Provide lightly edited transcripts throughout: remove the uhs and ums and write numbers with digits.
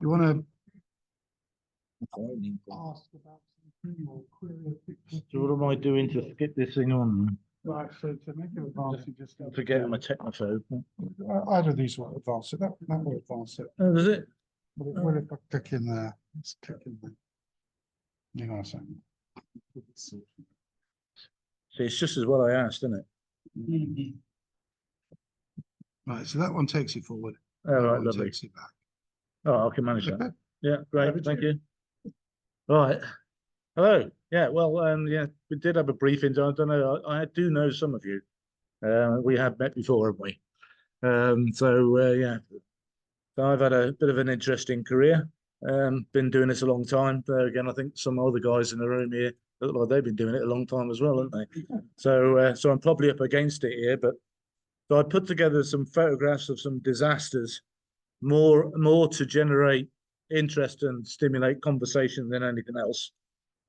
you want to Ask about something or query a picture. So what am I doing to skip this thing on? Right, so to make it advance, you just Don't forget I'm a technophobe. either of these will advance it. That will advance it. Oh, does it? Well, if I click in there, let's click in there. Hang on a second. See, it's just as well I asked, isn't it? right? So that one takes you forward. Oh, that right, one lovely. takes you back. Oh, I can manage that. Okay. Yeah, great, thank you. Right. Hello. Yeah, well, yeah, we did have a briefing. I don't know. I do know some of you. We have met before, haven't we? Yeah. So I've had a bit of an interesting career. Been doing this a long time. Again, I think some other guys in the room here look like they've been doing it a long time as well, haven't they? So I'm probably up against it here, but so I put together some photographs of some disasters, more to generate interest and stimulate conversation than anything else.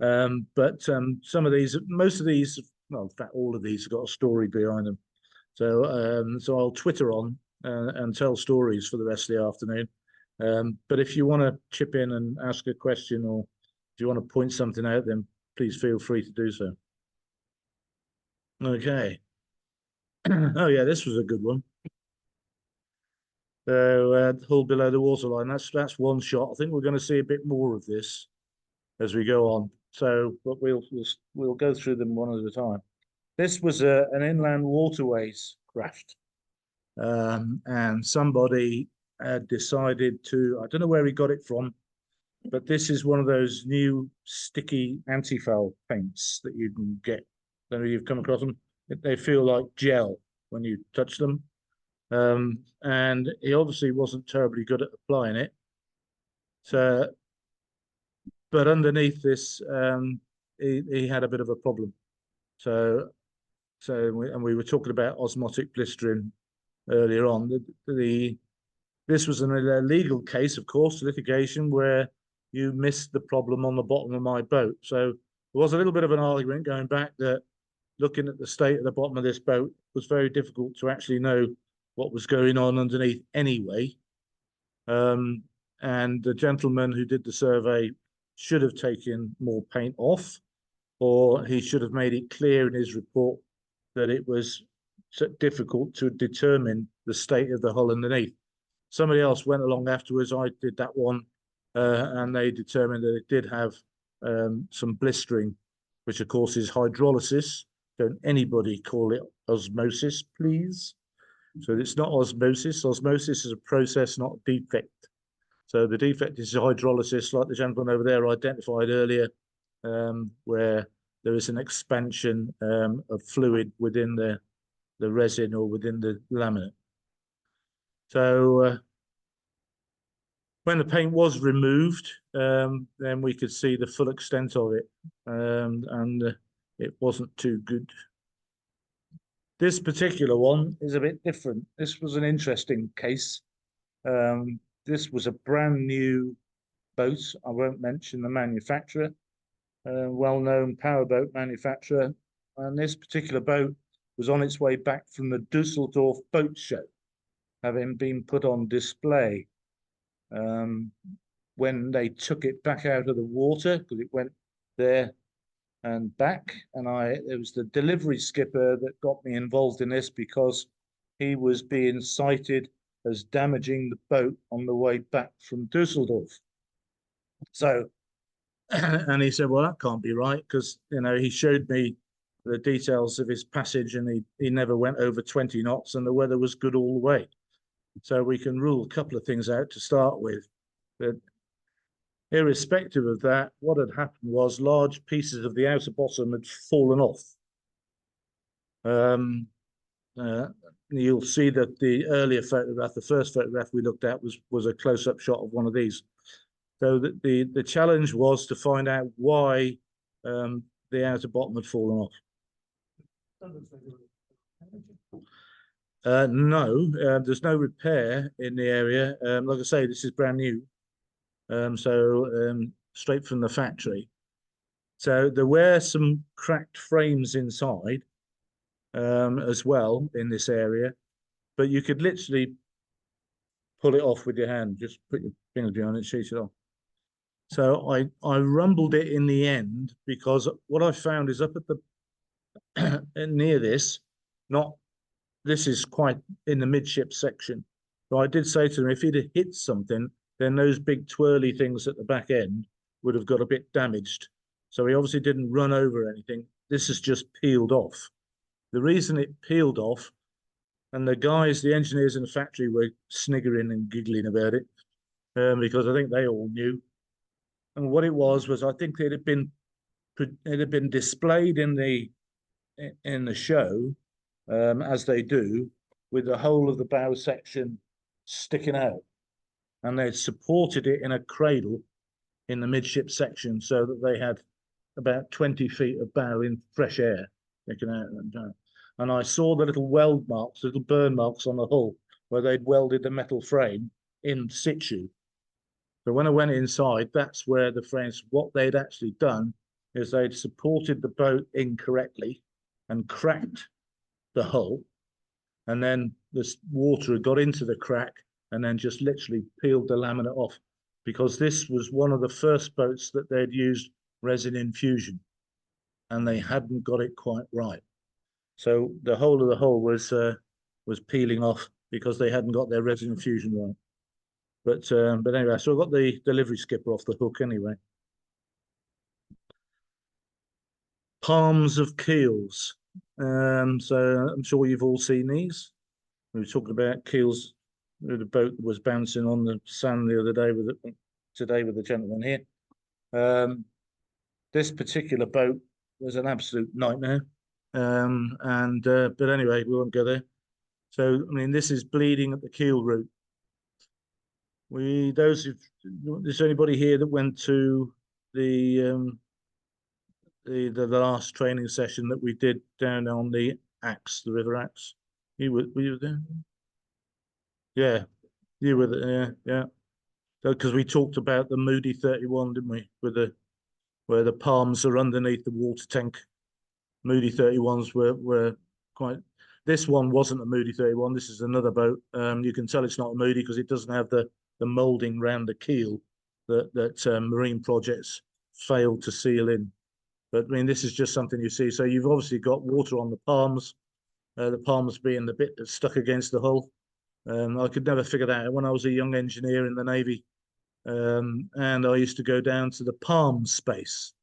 But some of these, most of these, well, in fact, all of these have got a story behind them. So I'll Twitter on and tell stories for the rest of the afternoon. But if you want to chip in and ask a question, or if you want to point something out, then please feel free to do so. Okay. Oh yeah, this was a good one. So hull below the waterline. That's one shot. I think we're going to see a bit more of this as we go on. So, but we'll go through them one at a time. This was an inland waterways craft, and somebody had decided to. I don't know where he got it from, but this is one of those new sticky anti-foul paints that you can get. I don't know if you've come across them. They feel like gel when you touch them. And he obviously wasn't terribly good at applying it. So, but underneath this, he had a bit of a problem. So we were talking about osmotic blistering earlier on. This was an illegal case, of course, litigation where you missed the problem on the bottom of my boat. So there was a little bit of an argument going back that looking at the state of the bottom of this boat was very difficult to actually know what was going on underneath anyway. And the gentleman who did the survey should have taken more paint off, or he should have made it clear in his report that it was so difficult to determine the state of the hull underneath. Somebody else went along afterwards. I did that one, and they determined that it did have some blistering, which of course is hydrolysis. Don't anybody call it osmosis, please. So it's not osmosis. Osmosis is a process, not a defect. So the defect is hydrolysis, like the gentleman over there identified earlier, where there is an expansion of fluid within the resin or within the laminate. So when the paint was removed, then we could see the full extent of it, and it wasn't too good. This particular one is a bit different. This was an interesting case. This was a brand new boat. I won't mention the manufacturer, well-known powerboat manufacturer. And this particular boat was on its way back from the Dusseldorf boat show, having been put on display. When they took it back out of the water, because it went there and back, and it was the delivery skipper that got me involved in this, because he was being cited as damaging the boat on the way back from Dusseldorf. So, and he said, well, that can't be right, because, you know, he showed me the details of his passage, and he never went over 20 knots, and the weather was good all the way. So we can rule a couple of things out to start with. But irrespective of that, what had happened was large pieces of the outer bottom had fallen off. You'll see that the earlier photograph, the first photograph we looked at, was a close-up shot of one of these. So the challenge was to find out why the outer bottom had fallen off. No, there's no repair in the area. Like I say, this is brand new. Straight from the factory. So there were some cracked frames inside as well in this area, but you could literally pull it off with your hand. Just put your things behind it, sheeted off. So I rumbled it in the end because what I found is up at the near this, this is quite in the midship section. So I did say to him, if he'd have hit something, then those big twirly things at the back end would have got a bit damaged. So he obviously didn't run over anything. This is just peeled off. The reason it peeled off, and the guys, the engineers in the factory were sniggering and giggling about it, because I think they all knew. And what it was I think it had been displayed in the show, as they do, with the whole of the bow section sticking out, and they supported it in a cradle in the midship section so that they had about 20 feet of bow in fresh air sticking out. And I saw the little weld marks, little burn marks on the hull where they'd welded the metal frame in situ. So when I went inside, that's where the frames, what they'd actually done is they'd supported the boat incorrectly and cracked the hull. And then this water had got into the crack and then just literally peeled the laminate off, because this was one of the first boats that they'd used resin infusion and they hadn't got it quite right. So the whole of the hull was peeling off because they hadn't got their resin infusion right. But anyway, so I got the delivery skipper off the hook anyway. Palms of keels. So I'm sure you've all seen these. We were talking about keels. The boat was bouncing on the sand the other day today with the gentleman here. This particular boat was an absolute nightmare. But anyway, we won't go there. So I mean, this is bleeding at the keel root. There's anybody here that went to the last training session that we did down on the River Axe? Were you there? Yeah, you were there. Yeah. Because we talked about the Moody 31, didn't we? Where the palms are underneath the water tank. Moody 31s were quite. This one wasn't a Moody 31. This is another boat. You can tell it's not a Moody because it doesn't have the moulding around the keel that marine projects failed to seal in. But I mean, this is just something you see. So you've obviously got water on the palms being the bit that's stuck against the hull. I could never figure that out when I was a young engineer in the Navy. And I used to go down to the palm space.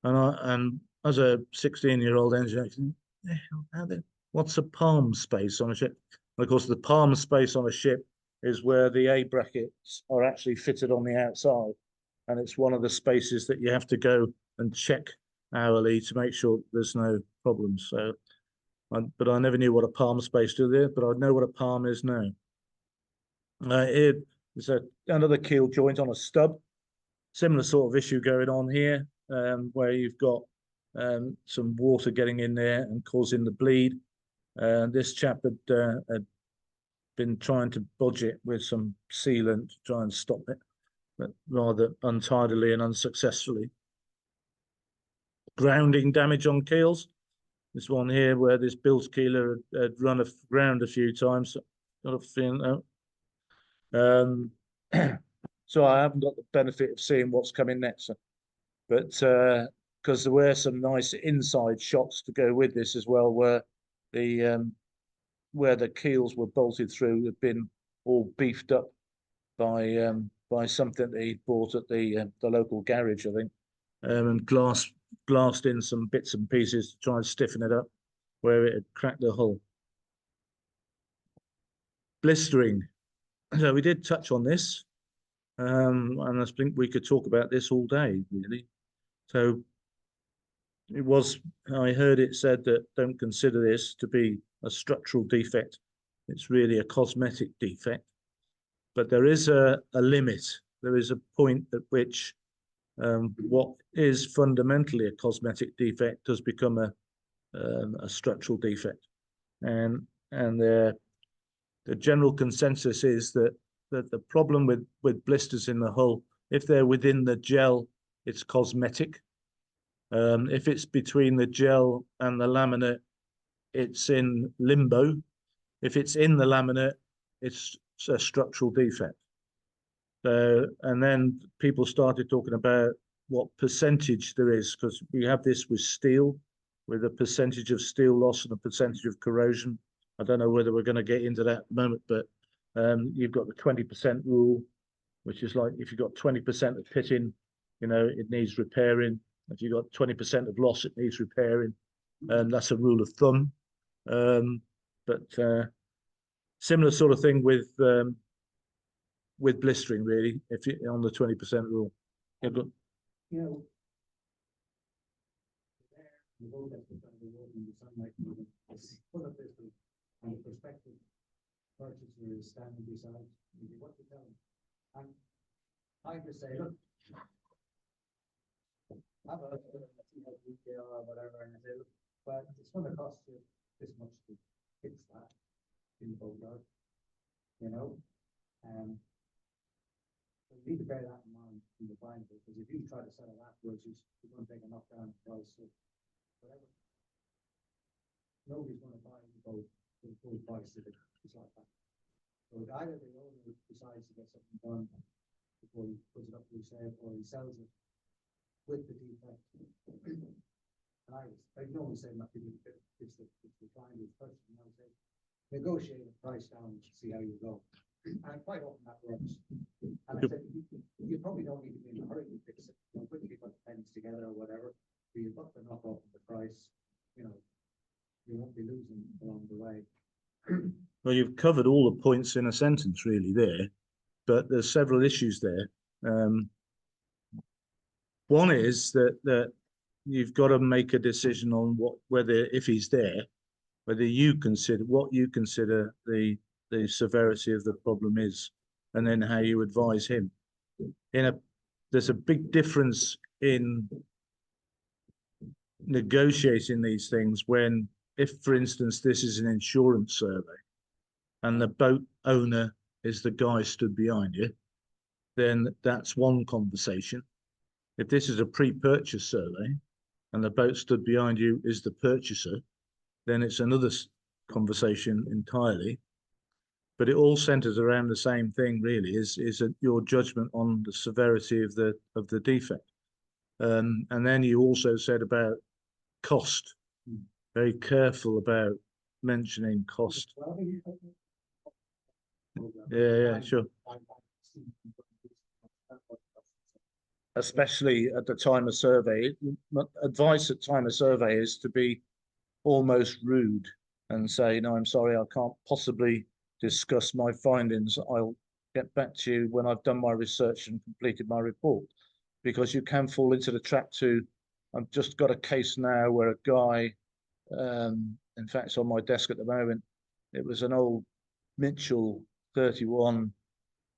And as a 16-year-old engineer, what's a palm space on a ship? And of course, the palm space on a ship is where the A brackets are actually fitted on the outside. And it's one of the spaces that you have to go and check hourly to make sure there's no problems. So, but I never knew what a palm space did there, but I know what a palm is now. There's another keel joint on a stub. Similar sort of issue going on here, where you've got some water getting in there and causing the bleed. This chap had been trying to budge it with some sealant to try and stop it, but rather untidily and unsuccessfully. Grounding damage on keels. This one here where this bilge keeler had run aground a few times. Got a feeling so I haven't got the benefit of seeing what's coming next, but because there were some nice inside shots to go with this as well, where the keels were bolted through had been all beefed up by something that he bought at the local garage, I think, and glassed in some bits and pieces to try and stiffen it up where it had cracked the hull. Blistering. So we did touch on this, and I think we could talk about this all day, really. So I heard it said that don't consider this to be a structural defect. It's really a cosmetic defect. But there is a limit. There is a point at which what is fundamentally a cosmetic defect does become a structural defect. And the general consensus is that the problem with blisters in the hull, if they're within the gel, it's cosmetic. If it's between the gel and the laminate, it's in limbo. If it's in the laminate, it's a structural defect. And then people started talking about what percentage there is, because we have this with steel, with a percentage of steel loss and a percentage of corrosion. I don't know whether we're going to get into that at the moment, but you've got the 20% rule, which is like if you've got 20% of pitting, you know, it needs repairing. If you've got 20% of loss, it needs repairing. That's a rule of thumb. But similar sort of thing with blistering, really, if you on the 20% rule. Yeah, but You know, the road that's in front of the road and the sunlight, it's full of this, and the prospective purchaser is standing beside, what to tell them? And I just say, look, have a see how deep they are or whatever, and I say, look, well, it's going to cost you this much to fix that in the boatyard, you know, so you need to bear that in mind in the buying, because if you try to sell it afterwards, you're going to take a knockdown price, so whatever. Nobody's going to buy the boat for the full price of it. It's like that. So either the owner decides to get something done before he puts it up for sale, or he sells it with the defect. And I can only say not to do it. It's the client who's purchasing. I would say negotiate the price down to see how you go. And quite often that works. And I said you probably don't need to be in a hurry to fix it. You know, quickly put the pennies together or whatever. So you've got to knock off the price. You know, you won't be losing along the way. well, you've covered all the points in a sentence, really, there. But there's several issues there. One is that you've got to make a decision on whether, if he's there, whether you consider what you consider the severity of the problem is, and then how you advise him. There's a big difference in negotiating these things when, if, for instance, this is an insurance survey, and the boat owner is the guy stood behind you, then that's one conversation. If this is a pre-purchase survey and the boat stood behind you is the purchaser, then it's another conversation entirely. But it all centers around the same thing, really, is your judgment on the severity of the defect. And then you also said about cost. Very careful about mentioning cost. Yeah, sure. Especially at the time of survey. Advice at time of survey is to be almost rude and say, no, I'm sorry, I can't possibly discuss my findings. I'll get back to you when I've done my research and completed my report. Because you can fall into the trap to, I've just got a case now where a guy, in fact, it's on my desk at the moment, it was an old Mitchell 31,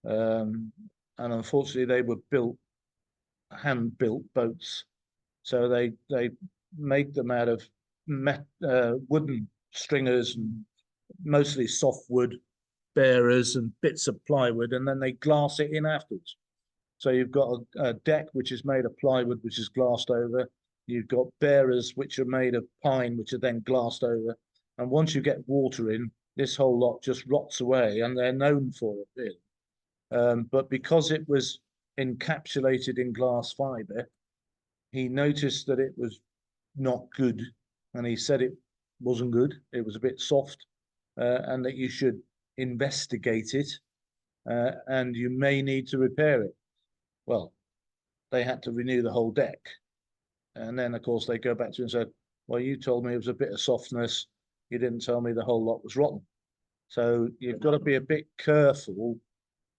and unfortunately they were hand-built boats. So they made them out of wooden stringers and mostly softwood bearers and bits of plywood, and then they glass it in afterwards. So you've got a deck which is made of plywood, which is glassed over. You've got bearers which are made of pine, which are then glassed over. And once you get water in, this whole lot just rots away, and they're known for it, really. But because it was encapsulated in glass fiber, he noticed that it was not good, and he said it wasn't good. It was a bit soft, and that you should investigate it, and you may need to repair it. Well, they had to renew the whole deck. And then, of course, they go back to you and said, well, you told me it was a bit of softness. You didn't tell me the whole lot was rotten. So you've got to be a bit careful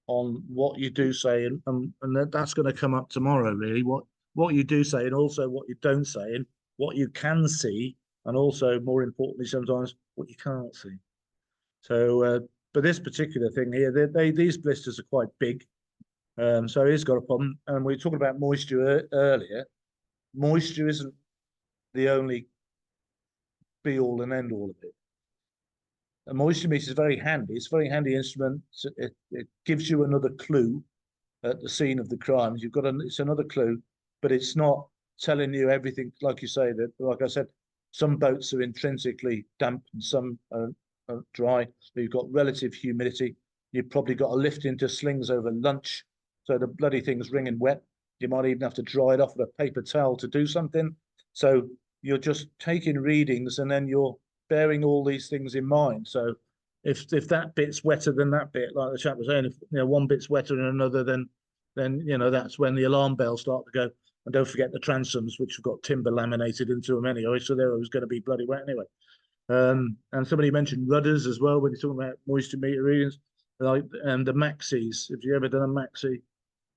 on what you do say. And that's going to come up tomorrow, really, what you do say and also what you don't say and what you can see. And also, more importantly, sometimes what you can't see. So, but this particular thing here, these blisters are quite big. So he's got a problem. And we were talking about moisture earlier. Moisture isn't the only be all and end all of it. A moisture meter is very handy. It's a very handy instrument. It gives you another clue at the scene of the crimes. It's another clue, but it's not telling you everything. Like you say, that, like I said, some boats are intrinsically damp and some are dry. You've got relative humidity. You've probably got to lift into slings over lunch So the bloody thing's wringing wet. You might even have to dry it off with a paper towel to do something. So you're just taking readings and then you're bearing all these things in mind. So if that bit's wetter than that bit, like the chap was saying, if one bit's wetter than another, then that's when the alarm bells start to go. And don't forget the transoms, which have got timber laminated into them anyway, so they're always going to be bloody wet anyway. And somebody mentioned rudders as well when you're talking about moisture meter readings, like the maxis. Have you ever done a maxi?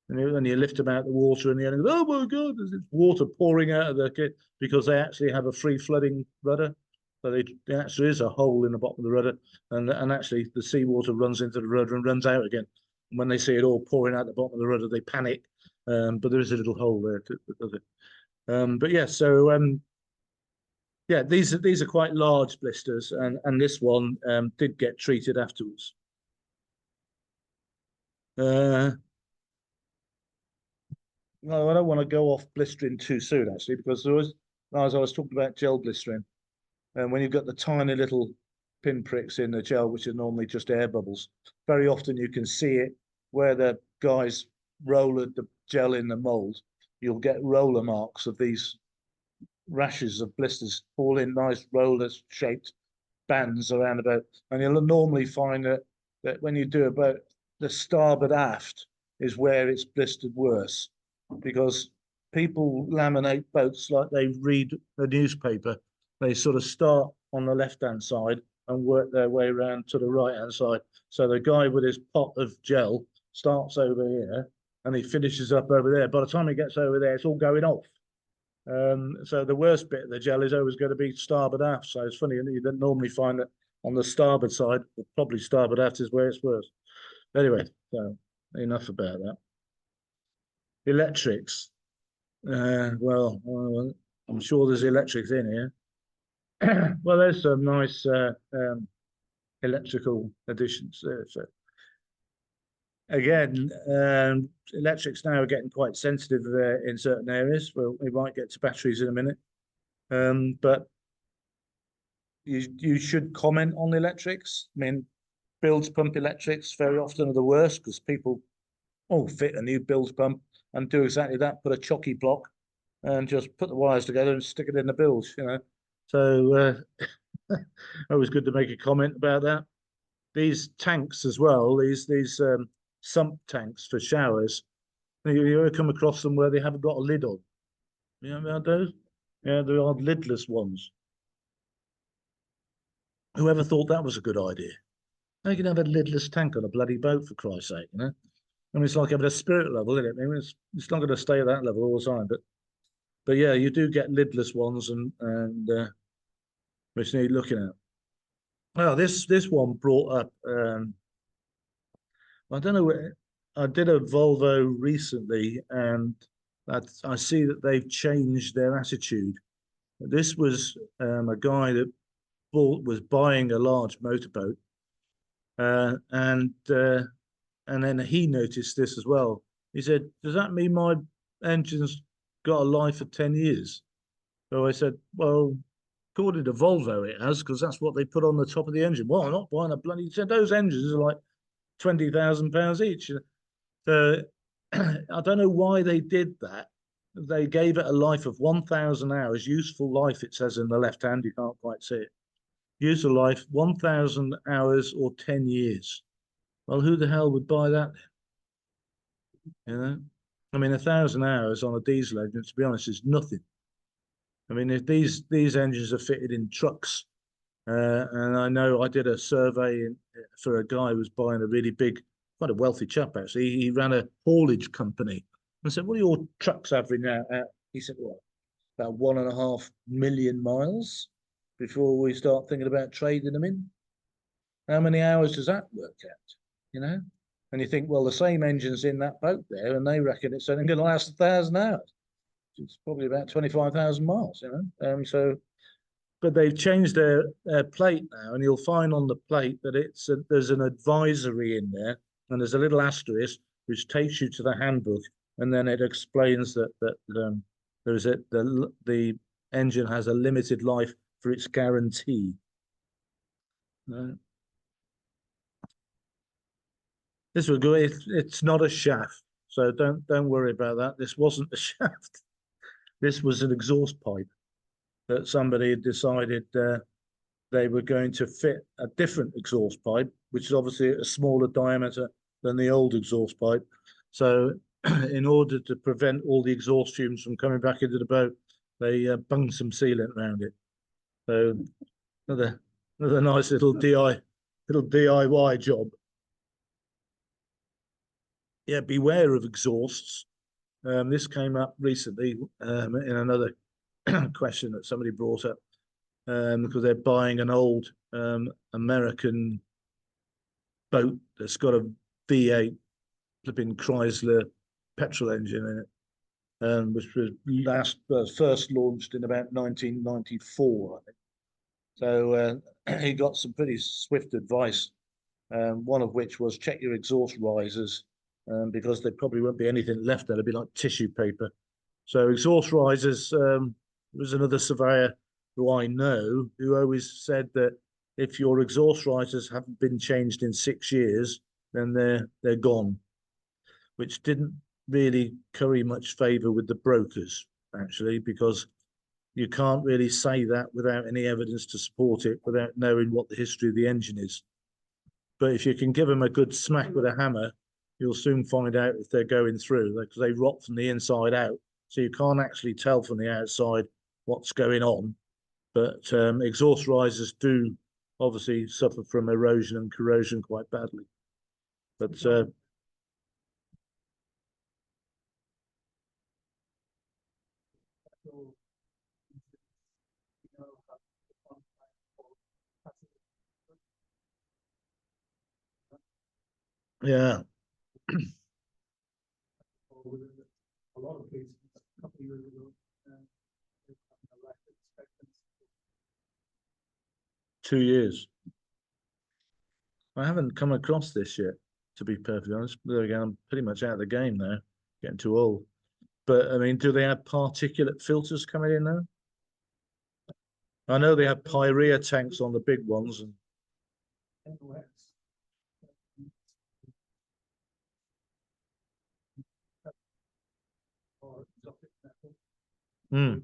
And you lift them out of the water, and the end, oh my God, there's water pouring out of the kit because they actually have a free flooding rudder. So there actually is a hole in the bottom of the rudder, and actually the seawater runs into the rudder and runs out again. And when they see it all pouring out the bottom of the rudder, they panic. But there is a little hole there that does it. But yeah, so yeah, these are quite large blisters, and this one did get treated afterwards. No, I don't want to go off blistering too soon, actually, because there was, as I was talking about gel blistering, and when you've got the tiny little pinpricks in the gel, which are normally just air bubbles, very often you can see it where the guys rolled the gel in the mold. You'll get roller marks of these rashes of blisters, all in nice roller-shaped bands around about, and you'll normally find that when you do about the starboard aft is where it's blistered worse, because people laminate boats like they read a newspaper. They sort of start on the left-hand side and work their way around to the right-hand side. So the guy with his pot of gel starts over here and he finishes up over there. By the time he gets over there, it's all going off. So the worst bit of the gel is always going to be starboard aft. So it's funny, you don't normally find that on the starboard side, probably starboard aft is where it's worse. Anyway, so enough about that. Electrics. Well, I'm sure there's electrics in here. Well, there's some nice electrical additions there. So again, electrics now are getting quite sensitive in certain areas. Well, we might get to batteries in a minute, but you should comment on electrics. I mean, bilge pump electrics very often are the worst because people fit a new bilge pump and do exactly that, put a chocky block and just put the wires together and stick it in the bilge, So always good to make a comment about that. These tanks as well, these sump tanks for showers, you ever come across them where they haven't got a lid on? You know about those? Yeah, there are lidless ones. Whoever thought that was a good idea? How can have a lidless tank on a bloody boat, for Christ's sake, I mean, it's like having a spirit level, isn't it? I mean, it's not going to stay at that level all the time, but yeah, you do get lidless ones, and which need looking at. Well, this one brought up. I don't know. I did a Volvo recently, and I see that they've changed their attitude. This was a guy that was buying a large motorboat, and then he noticed this as well. He said, "Does that mean my engine's got a life of 10 years?" So I said, "Well, according to Volvo, it has, because that's what they put on the top of the engine." "Well, I'm not buying a bloody..." He said, "Those engines are like £20,000 each." So I don't know why they did that. They gave it a life of 1,000 hours, useful life, it says in the left hand, you can't quite see it. Useful life, 1,000 hours or 10 years. Well, who the hell would buy that then? I mean, 1,000 hours on a diesel engine, to be honest, is nothing. I mean, if these engines are fitted in trucks, and I know I did a survey for a guy who was buying a really big, quite a wealthy chap actually. He ran a haulage company. I said, "What are your trucks averaging out at?" He said, "Well, about 1.5 million miles before we start thinking about trading them in." How many hours does that work out? And you think, well, the same engine's in that boat there, and they reckon it's only going to last 1,000 hours. It's probably about 25,000 miles, but they've changed their plate now, and you'll find on the plate that there's an advisory in there, and there's a little asterisk which takes you to the handbook, and then it explains that the engine has a limited life for its guarantee. This will go. It's not a shaft. So don't worry about that. This wasn't a shaft. This was an exhaust pipe that somebody had decided they were going to fit a different exhaust pipe, which is obviously a smaller diameter than the old exhaust pipe. So in order to prevent all the exhaust fumes from coming back into the boat, they bunged some sealant around it. So another nice little DIY job. Yeah, beware of exhausts. This came up recently in another question that somebody brought up, because they're buying an old American boat that's got a V8 flipping Chrysler petrol engine in it, which was first launched in about 1994, I think. So he got some pretty swift advice, one of which was check your exhaust risers, because there probably won't be anything left there. It'll be like tissue paper. So exhaust risers, was another surveyor who I know who always said that if your exhaust risers haven't been changed in 6 years, then they're gone, which didn't really curry much favor with the brokers, actually, because you can't really say that without any evidence to support it, without knowing what the history of the engine is. But if you can give them a good smack with a hammer, you'll soon find out if they're going through, because they rot from the inside out. So you can't actually tell from the outside what's going on. But exhaust risers do obviously suffer from erosion and corrosion quite badly. But yeah, A lot of cases, a couple of years ago, 2 years. I haven't come across this yet, to be perfectly honest. There again, I'm pretty much out of the game now, getting too old. But I mean, do they have particulate filters coming in now? I know they have pyrea tanks on the big ones. And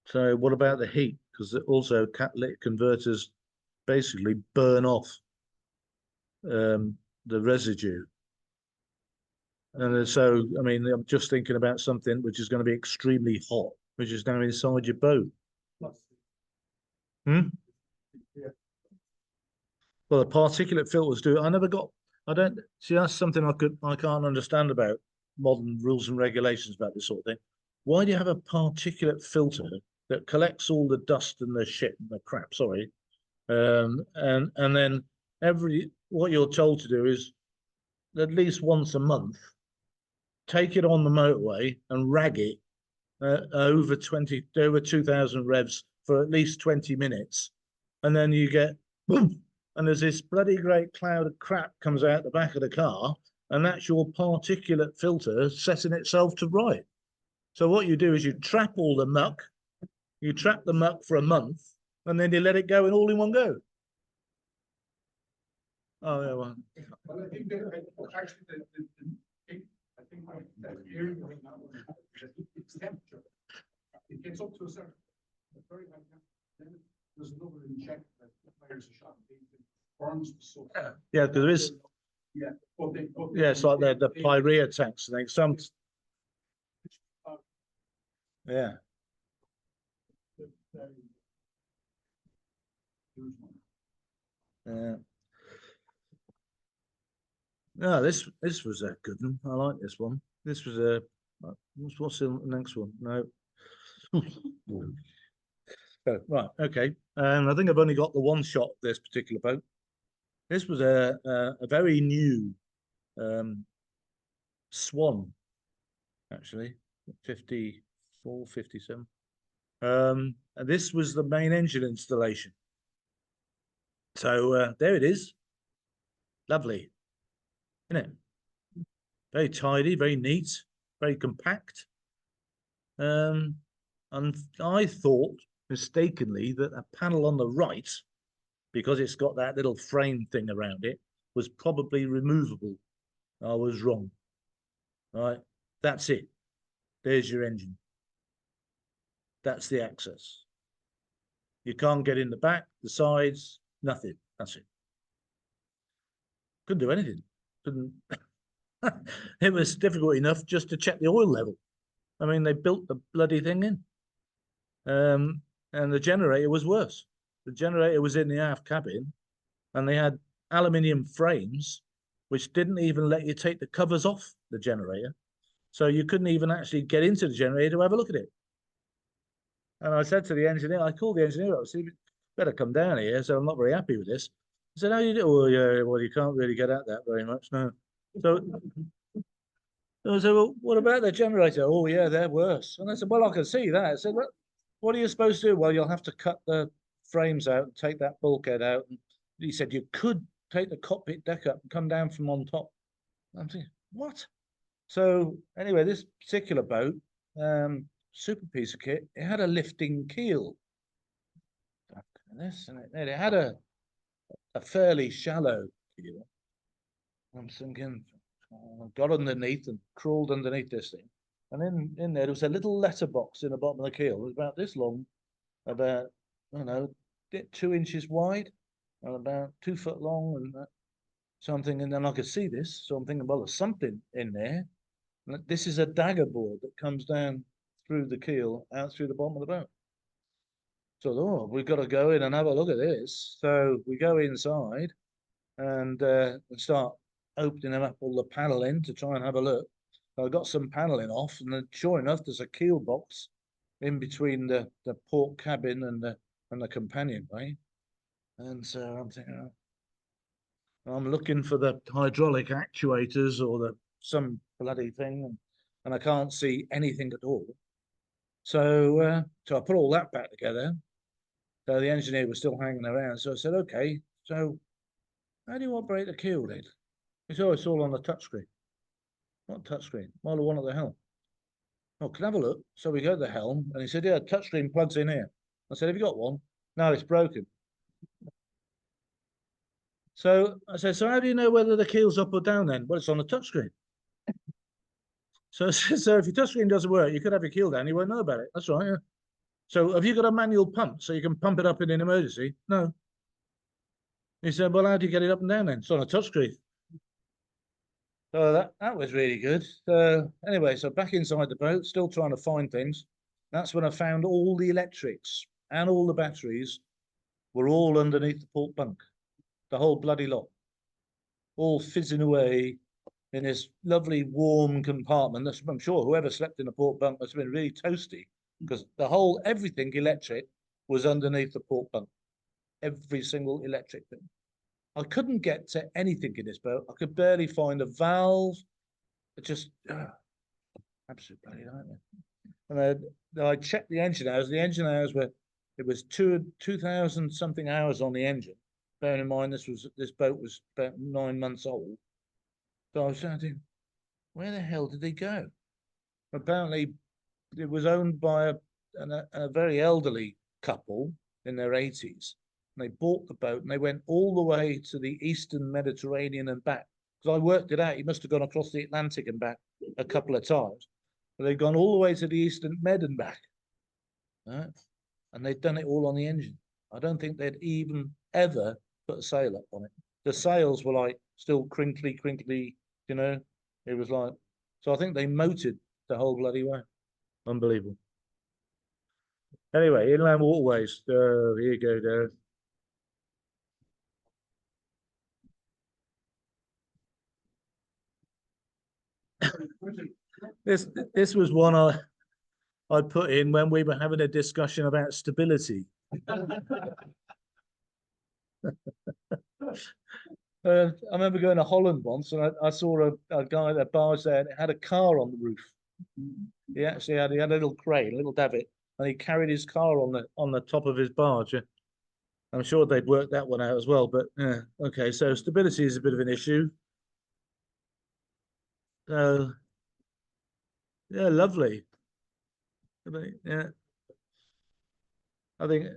so what about the heat? Because also catalytic converters basically burn off the residue. And so, I mean, I'm just thinking about something which is going to be extremely hot, which is now inside your boat. Hmm? Well, the particulate filters do. I don't see, that's something I can't understand about modern rules and regulations about this sort of thing. Why do you have a particulate filter that collects all the dust and the shit and the crap, sorry, and then what you're told to do is at least once a month take it on the motorway and rag it over 2,000 revs for at least 20 minutes, and then you get boom, and there's this bloody great cloud of crap comes out the back of the car, and that's your particulate filter setting itself to right. So what you do is you trap all the muck, you trap the muck for a month, and then you let it go in all in one go. Oh yeah, well. Well, I think that actually I think that area right now, it's temperature. It gets up to a certain, very high temperature. Then there's another inject that fires a shot. It burns the soil. Yeah, because there is. Yeah. Yeah, it's like the pyrea tanks. I think some. Yeah. Yeah. No, this was a good one. I like this one. This was a what's the next one? No. Oh, right, okay. I think I've only got the one shot of this particular boat. This was a very new Swan, actually, 54, 57. And this was the main engine installation. So there it is. Lovely, isn't it? Very tidy, very neat, very compact. And I thought mistakenly that a panel on the right because it's got that little frame thing around it, was probably removable. I was wrong. Right, that's it. There's your engine. That's the access. You can't get in the back, the sides, nothing. That's it. Couldn't do anything. Couldn't. It was difficult enough just to check the oil level. I mean, they built the bloody thing in. And the generator was worse. The generator was in the aft cabin, and they had aluminium frames, which didn't even let you take the covers off the generator. So you couldn't even actually get into the generator to have a look at it. And I said to the engineer, I called the engineer up, I said, "You better come down here." So I'm not very happy with this. I said, "How do you do?" "Oh, yeah, well, you can't really get at that very much, no." So I said, "Well, what about the generator?" "Oh, yeah, they're worse." And I said, "Well, I can see that." I said, what are you supposed to do?" "Well, you'll have to cut the frames out and take that bulkhead out." And he said, "You could take the cockpit deck up and come down from on top." I'm thinking, what? So anyway, this particular boat, super piece of kit, it had a lifting keel. This and it had a fairly shallow keel. I'm thinking, I got underneath and crawled underneath this thing. And in there was a little letterbox in the bottom of the keel. It was about this long, about, I don't know, 2 inches wide, and about 2 foot long. And something, and then I could see this. So I'm thinking, well, there's something in there. And this is a dagger board that comes down through the keel, out through the bottom of the boat. So, oh, we've got to go in and have a look at this. So we go inside and start opening them up, all the paneling, to try and have a look. So I got some paneling off, and then sure enough, there's a keel box in between the port cabin and the companionway. And so I'm thinking, I'm looking for the hydraulic actuators or some bloody thing, and I can't see anything at all. So so I put all that back together. So the engineer was still hanging around. So I said, "Okay, so how do you operate the keel then?" He said, "Oh, it's all on the touchscreen." "What touchscreen?" "Well, the one at the helm." "Oh, can I have a look?" So we go to the helm, and he said, "Yeah, touchscreen plugs in here." I said, "Have you got one?" "No, it's broken." So I said, "So how do you know whether the keel's up or down then?" "Well, it's on the touchscreen." So if your touchscreen doesn't work, you could have your keel down, you won't know about it. "That's right, yeah." "So have you got a manual pump so you can pump it up in an emergency?" "No." He said, "Well, how do you get it up and down then?" "It's on a touchscreen." So that was really good. Anyway, so back inside the boat, still trying to find things. That's when I found all the electrics and all the batteries were all underneath the port bunk. The whole bloody lot. All fizzing away in this lovely warm compartment. I'm sure whoever slept in the port bunk must have been really toasty, because everything electric was underneath the port bunk. Every single electric thing. I couldn't get to anything in this boat. I could barely find a valve. It just absolute bloody nightmare. And then I checked the engine hours. The engine hours it was 2,000 something hours on the engine. Bearing in mind this boat was about 9 months old. So I was thinking, where the hell did they go? Apparently, it was owned by a very elderly couple in their 80s. And they bought the boat and they went all the way to the Eastern Mediterranean and back. Because I worked it out, he must have gone across the Atlantic and back a couple of times. But they'd gone all the way to the Eastern Med and back. Right? And they'd done it all on the engine. I don't think they'd even ever put a sail up on it. The sails were like still crinkly, you know. It was like, so I think they motored the whole bloody way. Unbelievable. Anyway, inland waterways. Here you go, Darren. This was one I put in when we were having a discussion about stability. I remember going to Holland once, and I saw a guy at a barge there, and it had a car on the roof. He had a little crane, a little davit, and he carried his car on the top of his barge. I'm sure they'd worked that one out as well. But yeah, okay. So stability is a bit of an issue. So yeah, lovely. Yeah, I think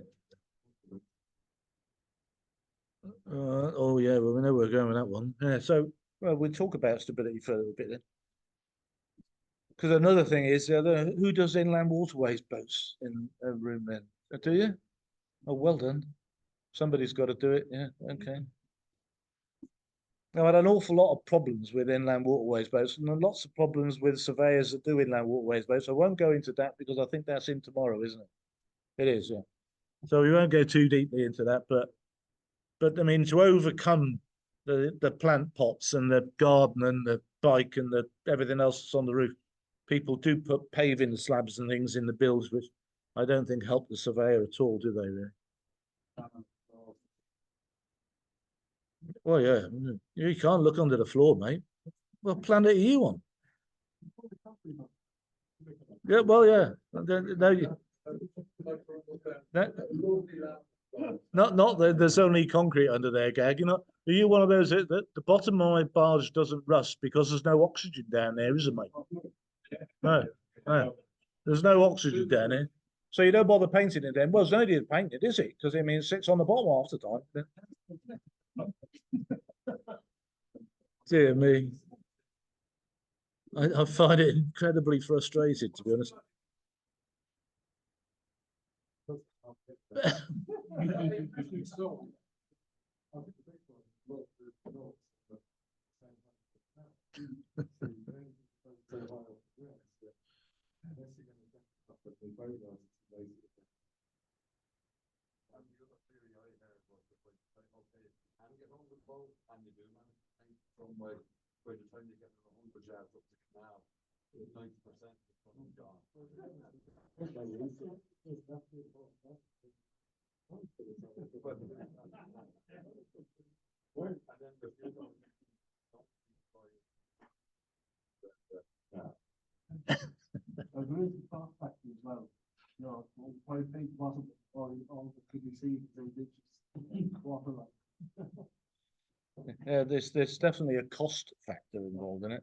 Oh yeah, well, we know where we're going with that one. Yeah, so well, we'll talk about stability for a little bit then. Because another thing is, who does inland waterways boats in a room then? Do you? Oh, well done. Somebody's got to do it. Yeah, okay. Now, I had an awful lot of problems with inland waterways boats, and lots of problems with surveyors that do inland waterways boats. I won't go into that because I think that's in tomorrow, isn't it? It is, yeah. So we won't go too deeply into that, but I mean, to overcome the plant pots and the garden and the bike and the everything else that's on the roof, people do put paving slabs and things in the builds, which I don't think help the surveyor at all, do they? Really? Well, yeah, you can't look under the floor, mate. What planet are you on? Yeah, well, yeah. No, not that there's only concrete under there, Gag. You know, are you one of those that the bottom of my barge doesn't rust because there's no oxygen down there, isn't mate? No, no. There's no oxygen down there. So you don't bother painting it then. Well, there's no need to paint it, is it? Because I mean, it sits on the bottom half the time. Dear me. I find it incredibly frustrating, to be honest. By the time you get to 100 yards up the canal, 90% is gone. There is a thought factor as well. You know, I think wasn't all could be seen they just water like. Yeah, there's definitely a cost factor involved in it.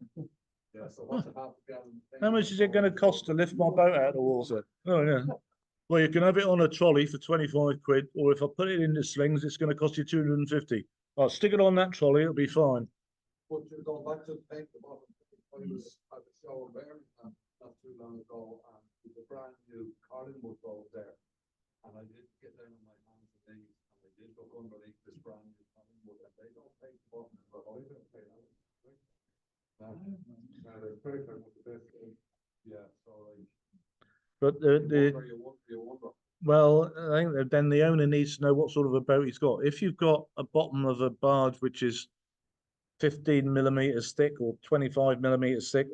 Yeah, so what's about How much is it going to cost to lift my boat out of the water? Oh yeah. Well, you can have it on a trolley for 25 quid, or if I put it into slings, it's going to cost you 250. I'll stick it on that trolley, it'll be fine. But you're going back to the paint the bottom. I was at the show in Birmingham not too long ago, and there's a brand new Collingwood boat there. And I did get down on my hands and knees, and I did look underneath this brand new Collingwood, and they don't paint the bottom, but I don't paint it. Now they're perfect with the best. Yeah, so like. But You wonder. well, I think that then the owner needs to know what sort of a boat he's got. If you've got a bottom of a barge which is 15 millimeters thick or 25 millimeters thick,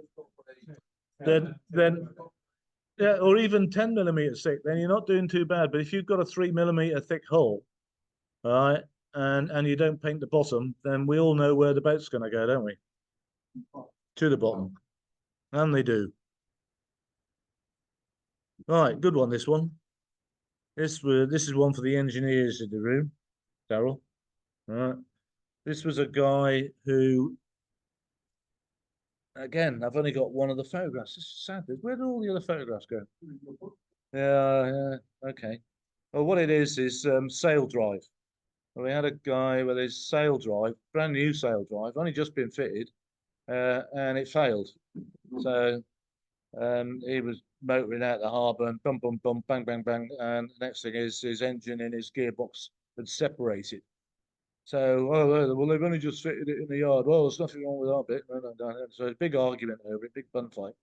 then yeah, or even 10 millimeters thick, then you're not doing too bad. But if you've got a 3 millimeter thick hull, all right, and you don't paint the bottom, then we all know where the boat's going to go, don't we? To the bottom, and they do. All right, good one. This one. This is one for the engineers in the room, Daryl. All right. This was a guy who, again, I've only got one of the photographs. This is sad. Where did all the other photographs go? Yeah, okay. Well, what it is sail drive. Well, we had a guy with his sail drive, brand new sail drive, only just been fitted, and it failed. So he was motoring out the harbour and bum, bum, bum, bang, bang, bang. And the next thing is his engine and his gearbox had separated. So, well, they've only just fitted it in the yard. Well, there's nothing wrong with our bit. No, no, no. So a big argument over it, big bun fight.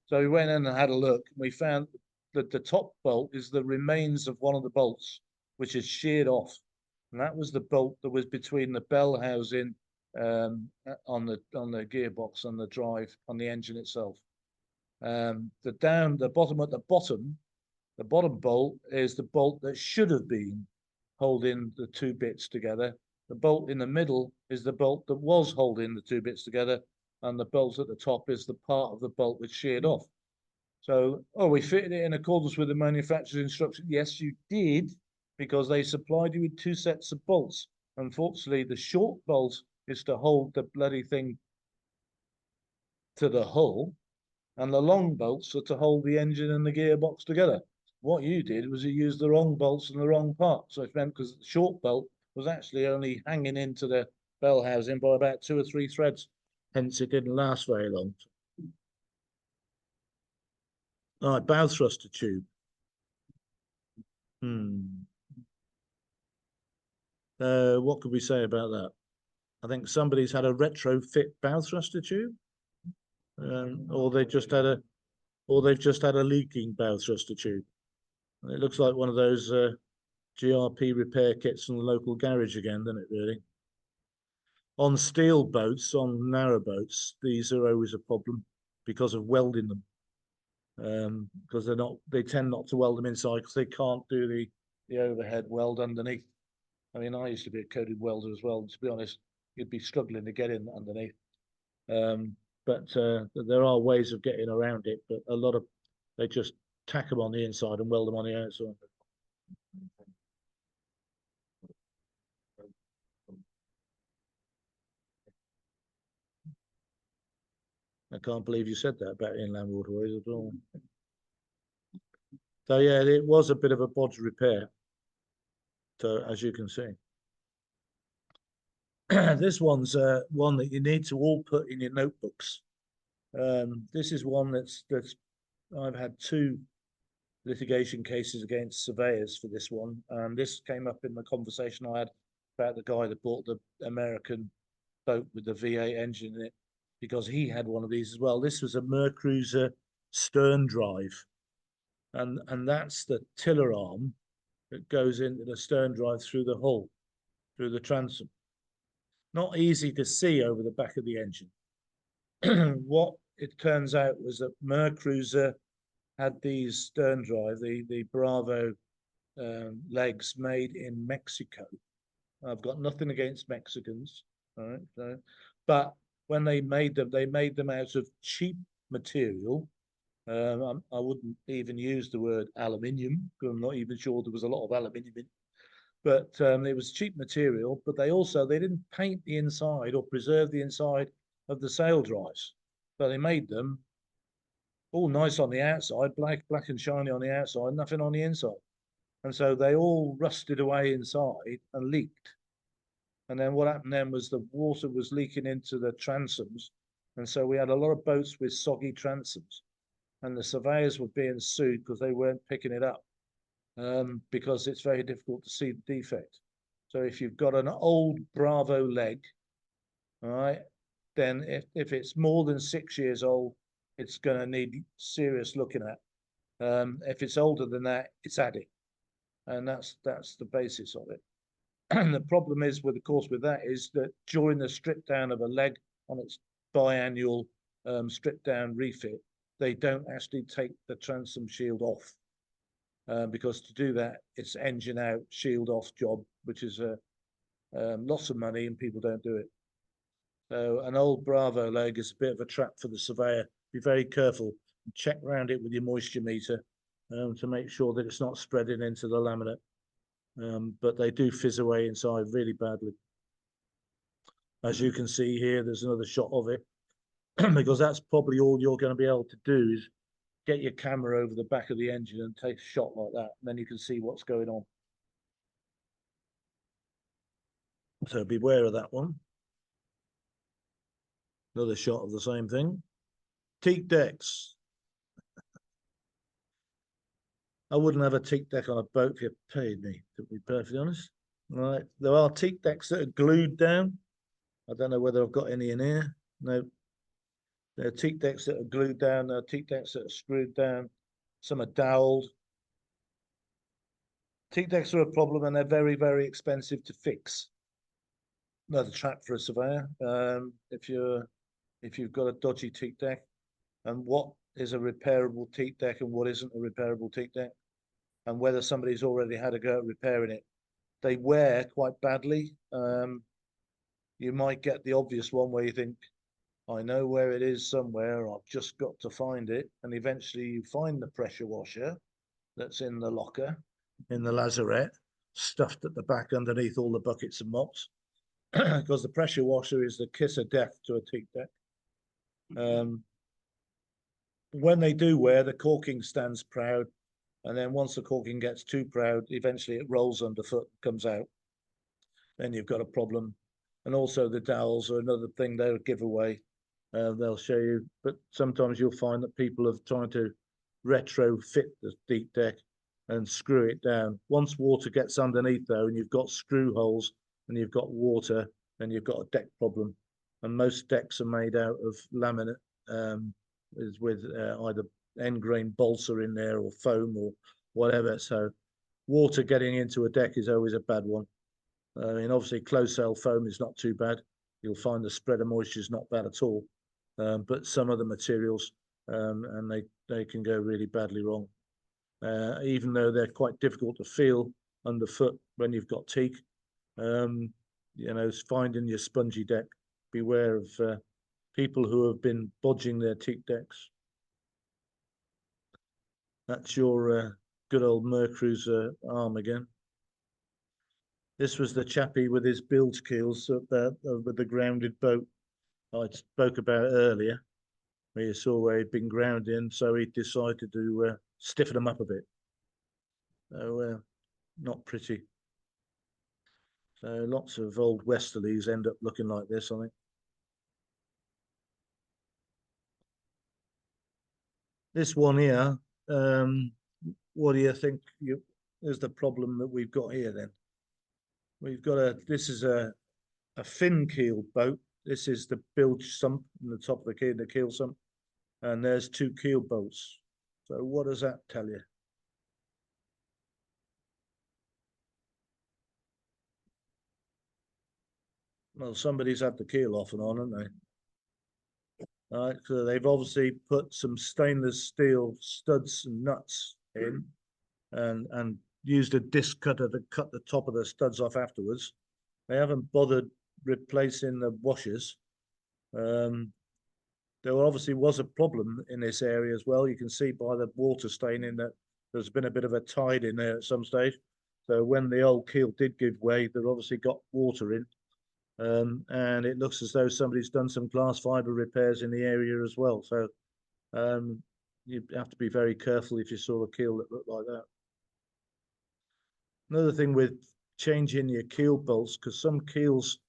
So we went in and had a look, and we found that the top bolt is the remains of one of the bolts, which is sheared off. And that was the bolt that was between the bell housing on the gearbox, on the drive, on the engine itself. The bottom bolt is the bolt that should have been holding the two bits together. The bolt in the middle is the bolt that was holding the two bits together, and the bolt at the top is the part of the bolt that's sheared off. So, we fitted it in accordance with the manufacturer's instruction. Yes, you did, because they supplied you with two sets of bolts. Unfortunately, the short bolt is to hold the bloody thing to the hull, and the long bolts are to hold the engine and the gearbox together. What you did was you used the wrong bolts and the wrong part. So it meant because the short bolt was actually only hanging into the bell housing by about 2 or 3 threads. Hence, it didn't last very long. All right, bow thruster tube. What could we say about that? I think somebody's had a retrofit bow thruster tube, or they've just had a leaking bow thruster tube. It looks like one of those GRP repair kits from the local garage again, doesn't it? Really. On steel boats, on narrow boats, these are always a problem because of welding them. Because they tend not to weld them inside because they can't do the overhead weld underneath. I mean, I used to be a coded welder as well. And to be honest, you'd be struggling to get in underneath. But there are ways of getting around it. But a lot of they just tack them on the inside and weld them on the outside. I can't believe you said that about inland waterways at all. So yeah, it was a bit of a bodge repair. So as you can see, this one's one that you need to all put in your notebooks. This is one that's I've had 2 litigation cases against surveyors for this one. This came up in the conversation I had about the guy that bought the American boat with the V8 engine in it, because he had one of these as well. This was a Mercruiser stern drive, and that's the tiller arm that goes into the stern drive through the hull, through the transom. Not easy to see over the back of the engine. What it turns out was that Mercruiser had these stern drive, the Bravo legs made in Mexico. I've got nothing against Mexicans, all right? So, but when they made them out of cheap material. I wouldn't even use the word aluminium, because I'm not even sure there was a lot of aluminium in. But it was cheap material, but they didn't paint the inside or preserve the inside of the sail drives. So they made them all nice on the outside, black and shiny on the outside, nothing on the inside. And so they all rusted away inside and leaked. And then what happened then was the water was leaking into the transoms. And so we had a lot of boats with soggy transoms. And the surveyors were being sued because they weren't picking it up, because it's very difficult to see the defect. So if you've got an old Bravo leg, all right, then if it's more than 6 years old, it's going to need serious looking at. If it's older than that, it's adding, and that's the basis of it. And the problem is, with that is that during the strip down of a leg on its biannual strip down refit, they don't actually take the transom shield off, because to do that, it's engine out, shield off job, which is a loss of money, and people don't do it. So an old Bravo leg is a bit of a trap for the surveyor. Be very careful. Check around it with your moisture meter to make sure that it's not spreading into the laminate. But they do fizz away inside really badly. As you can see here, there's another shot of it, because that's probably all you're going to be able to do is get your camera over the back of the engine and take a shot like that, and then you can see what's going on. So beware of that one. Another shot of the same thing. Teak decks. I wouldn't have a teak deck on a boat if you paid me, to be perfectly honest. Right, there are teak decks that are glued down. I don't know whether I've got any in here. No. There are teak decks that are glued down. There are teak decks that are screwed down. Some are doweled. Teak decks are a problem, and they're very, very expensive to fix. Another trap for a surveyor. If you've got a dodgy teak deck, and what is a repairable teak deck and what isn't a repairable teak deck, and whether somebody's already had a go at repairing it. They wear quite badly. You might get the obvious one where you think, I know where it is somewhere, I've just got to find it. And eventually you find the pressure washer that's in the locker, in the lazarette, stuffed at the back underneath all the buckets and mops, because the pressure washer is the kiss of death to a teak deck. When they do wear, the caulking stands proud, and then once the caulking gets too proud, eventually it rolls underfoot, comes out. then you've got a problem. And also the dowels are another thing they're a giveaway. They'll show you, but sometimes you'll find that people have tried to retrofit the deep deck and screw it down. Once water gets underneath though, and you've got screw holes and you've got water, then you've got a deck problem. And most decks are made out of laminate, with either end grain balsa in there or foam or whatever. So water getting into a deck is always a bad one. I mean, obviously closed cell foam is not too bad. You'll find the spread of moisture is not bad at all. But some of the materials, and they can go really badly wrong. Even though they're quite difficult to feel underfoot when you've got teak. You know, finding your spongy deck, beware of people who have been bodging their teak decks. That's your good old Mercruiser arm again. This was the chappie with his bilge keels with the grounded boat I spoke about earlier, where you saw where he'd been ground in, so he decided to stiffen them up a bit. So not pretty. So lots of old westerlies end up looking like this, I think. This one here, what do you think is the problem that we've got here then? We've got this is a fin keel boat. This is the bilge sump in the top of the keel sump. And there's two keel bolts. So what does that tell you? Well, somebody's had the keel off and on, haven't they? All right, so they've obviously put some stainless steel studs and nuts in and used a disc cutter to cut the top of the studs off afterwards. They haven't bothered replacing the washers. There obviously was a problem in this area as well. You can see by the water staining that there's been a bit of a tide in there at some stage. So when the old keel did give way, they've obviously got water in. And it looks as though somebody's done some glass fiber repairs in the area as well. So you have to be very careful if you saw a keel that looked like that. Another thing with changing your keel bolts, because some keels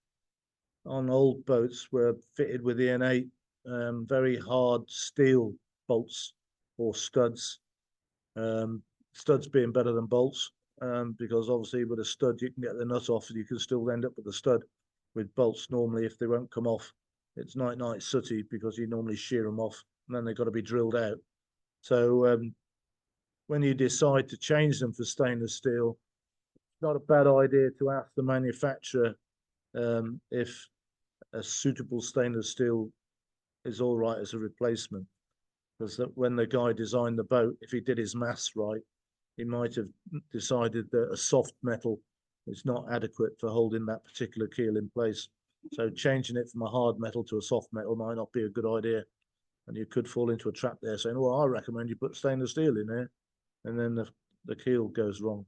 on old boats were fitted with the innate very hard steel bolts or studs. Studs being better than bolts, because obviously with a stud you can get the nut off and you can still end up with a stud. With bolts, normally if they won't come off, it's night sooty because you normally shear them off and then they've got to be drilled out. So when you decide to change them for stainless steel, it's not a bad idea to ask the manufacturer if a suitable stainless steel is all right as a replacement. Because when the guy designed the boat, if he did his maths right, he might have decided that a soft metal is not adequate for holding that particular keel in place. So changing it from a hard metal to a soft metal might not be a good idea. And you could fall into a trap there saying, well, I recommend you put stainless steel in there. And then the keel goes wrong.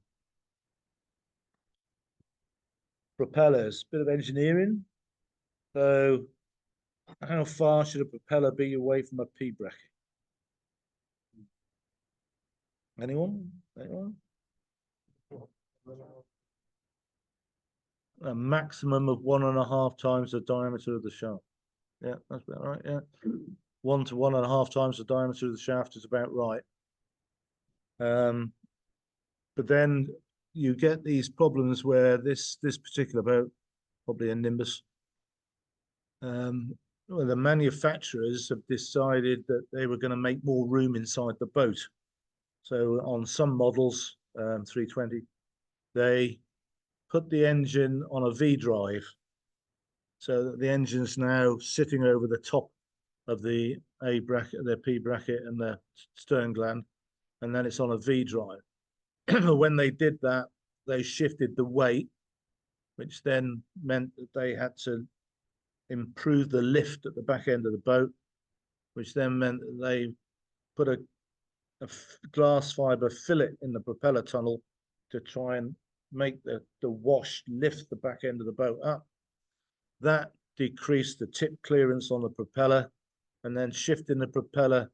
Propellers, bit of engineering. So how far should a propeller be away from a P bracket? Anyone? A maximum of 1.5 times the diameter of the shaft. Yeah, that's about right. Yeah, 1 to 1.5 times the diameter of the shaft is about right. But then you get these problems where this particular boat, probably a Nimbus, well, the manufacturers have decided that they were going to make more room inside the boat. So on some models, 320, they put the engine on a V drive, so that the engine's now sitting over the top of the A bracket, the P bracket, and the stern gland, and then it's on a V drive. When they did that, they shifted the weight, which then meant that they had to improve the lift at the back end of the boat, which then meant that they put a glass fiber fillet in the propeller tunnel to try and make the wash lift the back end of the boat up. That decreased the tip clearance on the propeller, and then shifting the propeller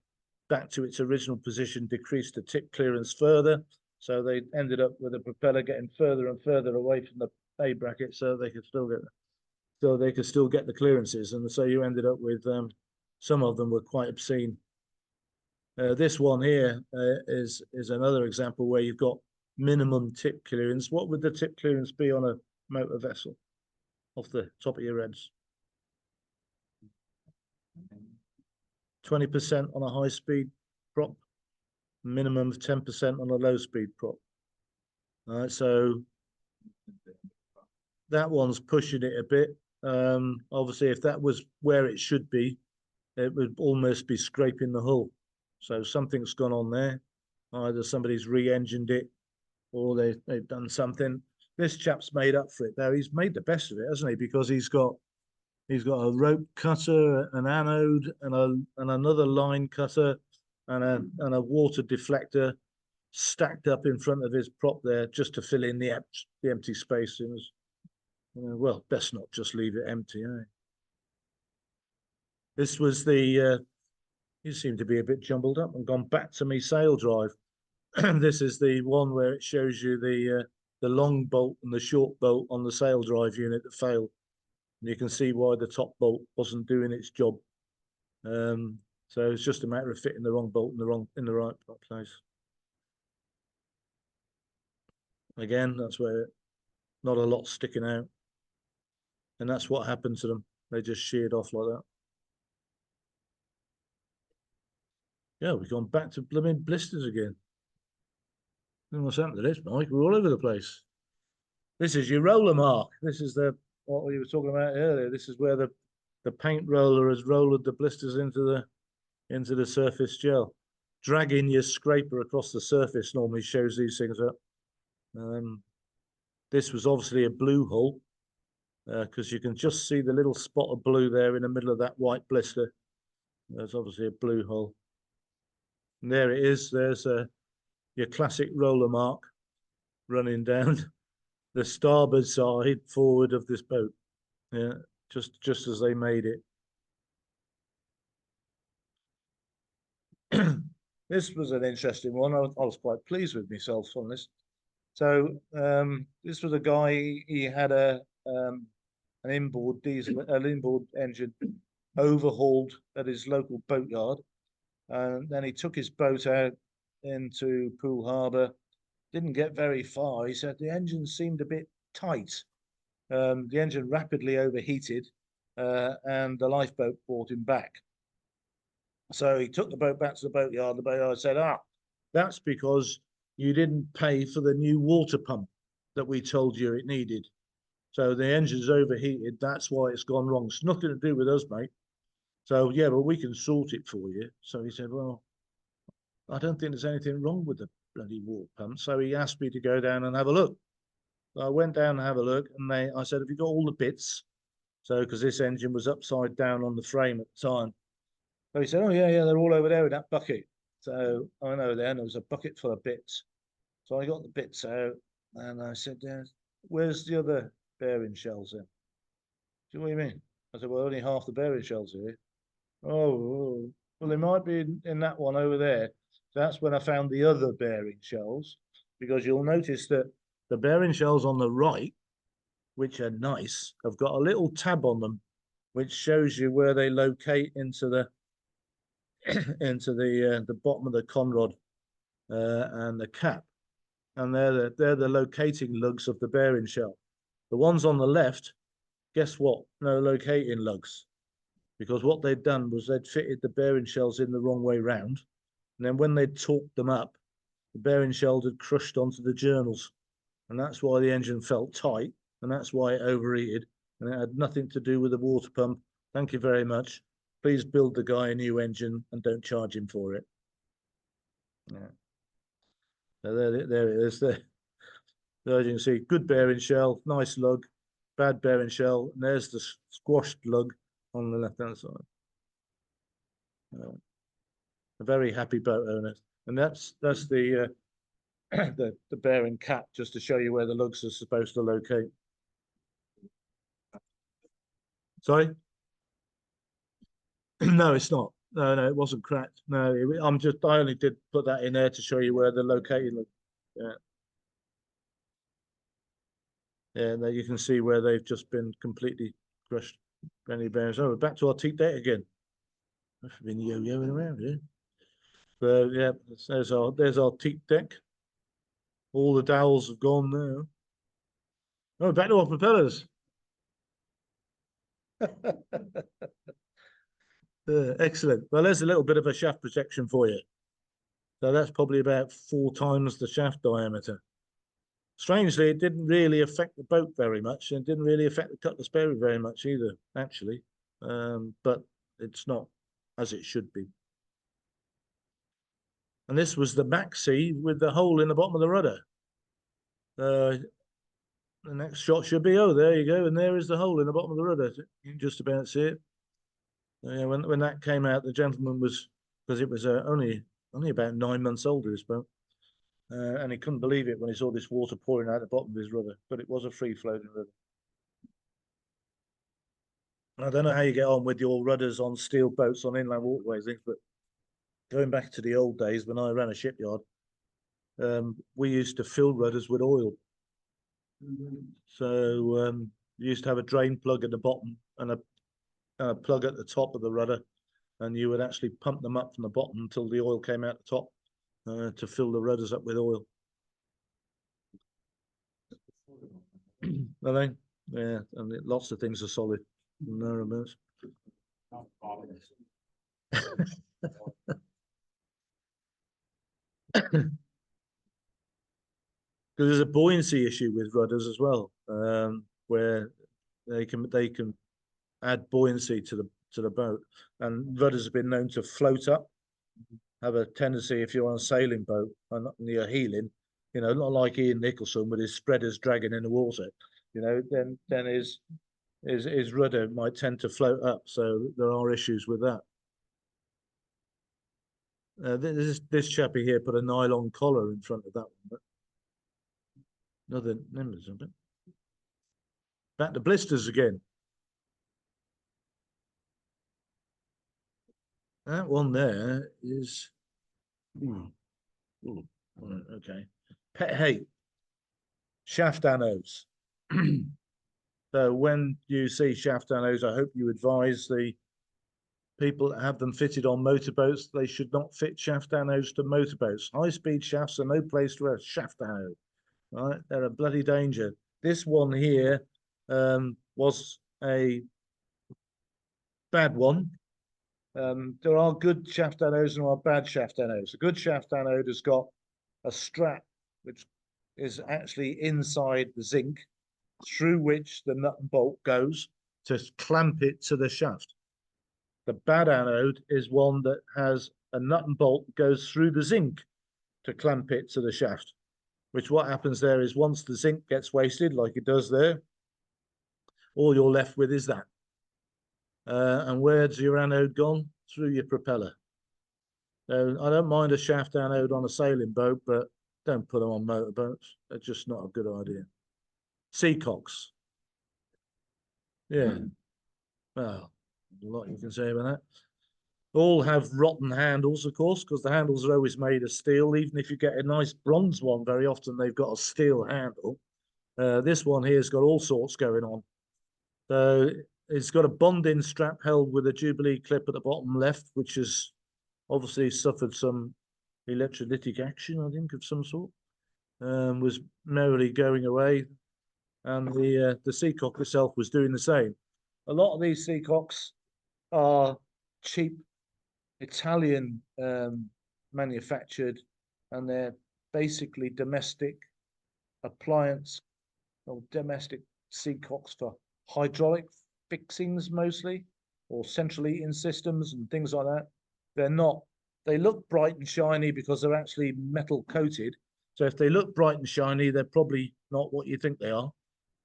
back to its original position decreased the tip clearance further. So they ended up with the propeller getting further and further away from A bracket so they could still get the clearances, and so you ended up with some of them were quite obscene. This one here is another example where you've got minimum tip clearance. What would the tip clearance be on a motor vessel off the top of your heads? 20% on a high speed prop, minimum of 10% on a low speed prop. All right, so that one's pushing it a bit. Obviously, if that was where it should be, it would almost be scraping the hull. So something's gone on there. Either somebody's re-engined it, or they've done something. This chap's made up for it though. He's made the best of it, hasn't he? Because he's got a rope cutter, an anode, and another line cutter, and a water deflector stacked up in front of his prop there, just to fill in the empty space. Well, best not just leave it empty, eh? This was the. You seem to be a bit jumbled up and gone back to me sail drive. This is the one where it shows you the long bolt and the short bolt on the sail drive unit that failed. And you can see why the top bolt wasn't doing its job. So it's just a matter of fitting the wrong bolt in the right place. Again, that's where not a lot sticking out. And that's what happened to them. They just sheared off like that. Yeah, we've gone back to blooming blisters again. What's happened to this, Mike? We're all over the place. This is your roller mark. This is what we were talking about earlier. This is where the paint roller has rolled the blisters into the surface gel. Dragging your scraper across the surface normally shows these things up. This was obviously a blue hull, because you can just see the little spot of blue there in the middle of that white blister. There's obviously a blue hull. And there it is. There's your classic roller mark running down the starboard side forward of this boat. Yeah, just as they made it. This was an interesting one. I was quite pleased with myself on this. So this was a guy. He had an inboard engine overhauled at his local boatyard, and then he took his boat out into Poole Harbour. Didn't get very far. He said the engine seemed a bit tight. The engine rapidly overheated, and the lifeboat brought him back. So he took the boat back to the boatyard. The boatyard said, that's because you didn't pay for the new water pump that we told you it needed. So the engine's overheated. That's why it's gone wrong. It's nothing to do with us, mate. So, yeah, but we can sort it for you. So he said, well, I don't think there's anything wrong with the bloody water pump. So he asked me to go down and have a look. So I went down and have a look, and I said, have you got all the bits? So, because this engine was upside down on the frame at the time. So he said, oh, yeah, they're all over there in that bucket. So I know there was a bucket full of bits. So I got the bits out, and I said, where's the other bearing shells then? So what do you mean? I said, well, only half the bearing shells here. Oh, well, they might be in that one over there. So that's when I found the other bearing shells, because you'll notice that the bearing shells on the right, which are nice, have got a little tab on them, which shows you where they locate into the the bottom of the conrod and the cap, and they're the locating lugs of the bearing shell. The ones on the left, guess what? No locating lugs, because what they'd done was they'd fitted the bearing shells in the wrong way round, and then when they'd torqued them up, the bearing shells had crushed onto the journals, and that's why the engine felt tight, and that's why it overheated, and it had nothing to do with the water pump. Thank you very much. Please build the guy a new engine and don't charge him for it. Yeah. So there it is. There you can see good bearing shell, nice lug, bad bearing shell, and there's the squashed lug on the left-hand side. A very happy boat owner, and that's the the bearing cap, just to show you where the lugs are supposed to locate. Sorry. No, it's not. No, it wasn't cracked. No, I only did put that in there to show you where the locating. Yeah. Yeah, there you can see where they've just been completely crushed. Any bearings. Oh, we're back to our teak deck again. I've been yo-yoing around here. So yeah, there's our teak deck. All the dowels have gone now. Oh, back to our propellers. Excellent. Well, there's a little bit of a shaft protection for you. So that's probably about 4 times the shaft diameter. Strangely, it didn't really affect the boat very much, and it didn't really affect the cutlass bearing very much either, actually. But it's not as it should be. And this was the maxi with the hole in the bottom of the rudder. The next shot should be, oh, there you go, and there is the hole in the bottom of the rudder. You can just about see it. Yeah, when that came out, the gentleman was, because it was only about 9 months older, this boat. And he couldn't believe it when he saw this water pouring out the bottom of his rudder, but it was a free floating rudder. I don't know how you get on with your rudders on steel boats on inland waterways, but going back to the old days when I ran a shipyard, we used to fill rudders with oil. So you used to have a drain plug at the bottom and a plug at the top of the rudder, and you would actually pump them up from the bottom until the oil came out the top to fill the rudders up with oil. I think, yeah, and lots of things are solid. No remotes. Because there's a buoyancy issue with rudders as well, where they can add buoyancy to the boat, and rudders have been known to float up, have a tendency if you're on a sailing boat and not near heeling, you know, not like Ian Nicholson with his spreaders dragging in the water, you know, then his rudder might tend to float up, so there are issues with that. This chappie here put a nylon collar in front of that one, but nothing members of it. Back to blisters again. That one there is okay. Pet hate. Shaft anodes. So when you see shaft anodes, I hope you advise the people that have them fitted on motorboats, they should not fit shaft anodes to motorboats. High-speed shafts are no place to have a shaft anode. Right? They're a bloody danger. This one here was a bad one. There are good shaft anodes and there are bad shaft anodes. A good shaft anode has got a strap which is actually inside the zinc, through which the nut and bolt goes to clamp it to the shaft. The bad anode is one that has a nut and bolt that goes through the zinc to clamp it to the shaft, which what happens there is once the zinc gets wasted, like it does there, all you're left with is that. And where's your anode gone? Through your propeller. So I don't mind a shaft anode on a sailing boat, but don't put them on motorboats. They're just not a good idea. Seacocks. Yeah. Well, a lot you can say about that. All have rotten handles, of course, because the handles are always made of steel. Even if you get a nice bronze one, very often they've got a steel handle. This one here has got all sorts going on. So it's got a bonding strap held with a Jubilee clip at the bottom left, which has obviously suffered some electrolytic action, I think, of some sort. Was merrily going away, and the seacock itself was doing the same. A lot of these seacocks are cheap Italian manufactured, and they're basically domestic appliance or domestic seacocks for hydraulic fixings mostly, or central heating systems and things like that. They're not, they look bright and shiny because they're actually metal coated. So if they look bright and shiny, they're probably not what you think they are.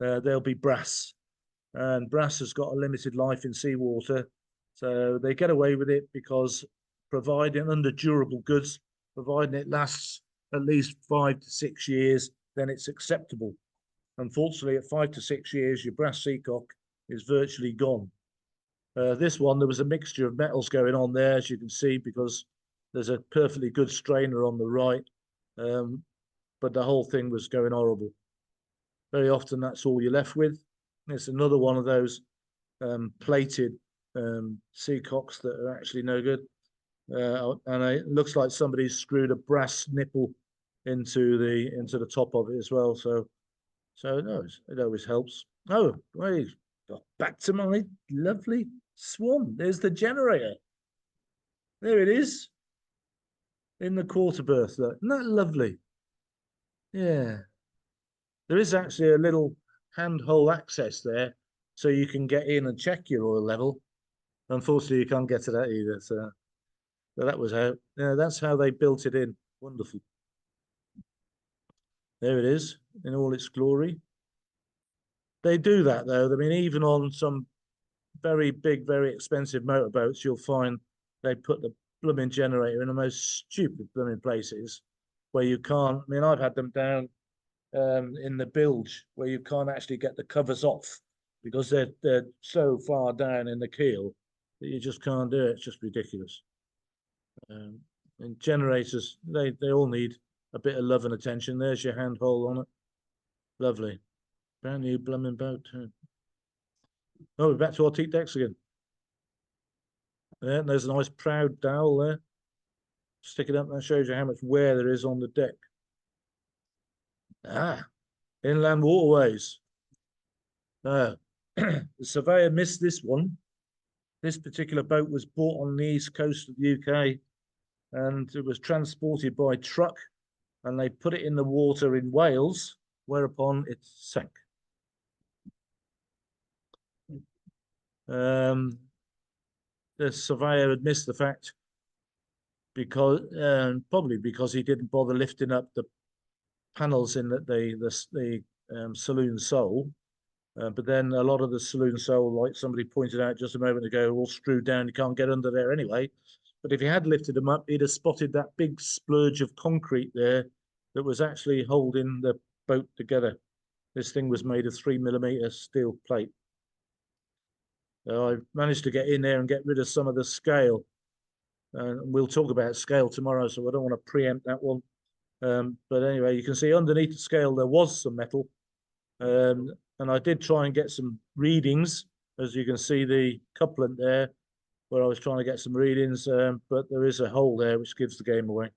They'll be brass, and brass has got a limited life in seawater. So they get away with it because providing under durable goods, providing it lasts at least 5 to 6 years, then it's acceptable. Unfortunately, at 5 to 6 years, your brass seacock is virtually gone. This one, there was a mixture of metals going on there, as you can see, because there's a perfectly good strainer on the right, but the whole thing was going horrible. Very often that's all you're left with. It's another one of those plated seacocks that are actually no good. And it looks like somebody's screwed a brass nipple into the top of it as well. So no, it always helps. Oh, wait, got back to my lovely Swan. There's the generator. There it is. In the quarter berth. Look. Isn't that lovely? Yeah. There is actually a little handhole access there, so you can get in and check your oil level. Unfortunately, you can't get to that either. So that was how. Yeah, that's how they built it in. Wonderful. There it is in all its glory. They do that though. I mean, even on some very big, very expensive motorboats, you'll find they put the blooming generator in the most stupid blooming places where you can't. I mean, I've had them down in the bilge where you can't actually get the covers off because they're so far down in the keel that you just can't do it. It's just ridiculous. And generators, they all need a bit of love and attention. There's your handhold on it. Lovely. Brand new blooming boat too. Oh, we're back to our teak decks again. Yeah, there's a nice proud dowel there. Stick it up, that shows you how much wear there is on the deck. Ah, inland waterways. The surveyor missed this one. This particular boat was bought on the east coast of the UK and it was transported by truck and they put it in the water in Wales, whereupon it sank. The surveyor had missed the fact because probably because he didn't bother lifting up the panels in the saloon sole. But then a lot of the saloon sole, like somebody pointed out just a moment ago, all screwed down. You can't get under there anyway. But if he had lifted them up, he'd have spotted that big splurge of concrete there that was actually holding the boat together. This thing was made of 3mm steel plate. I managed to get in there and get rid of some of the scale. We'll talk about scale tomorrow, so I don't want to preempt that one. But anyway, you can see underneath the scale there was some metal. And I did try and get some readings, as you can see the couplant there, where I was trying to get some readings, but there is a hole there which gives the game away.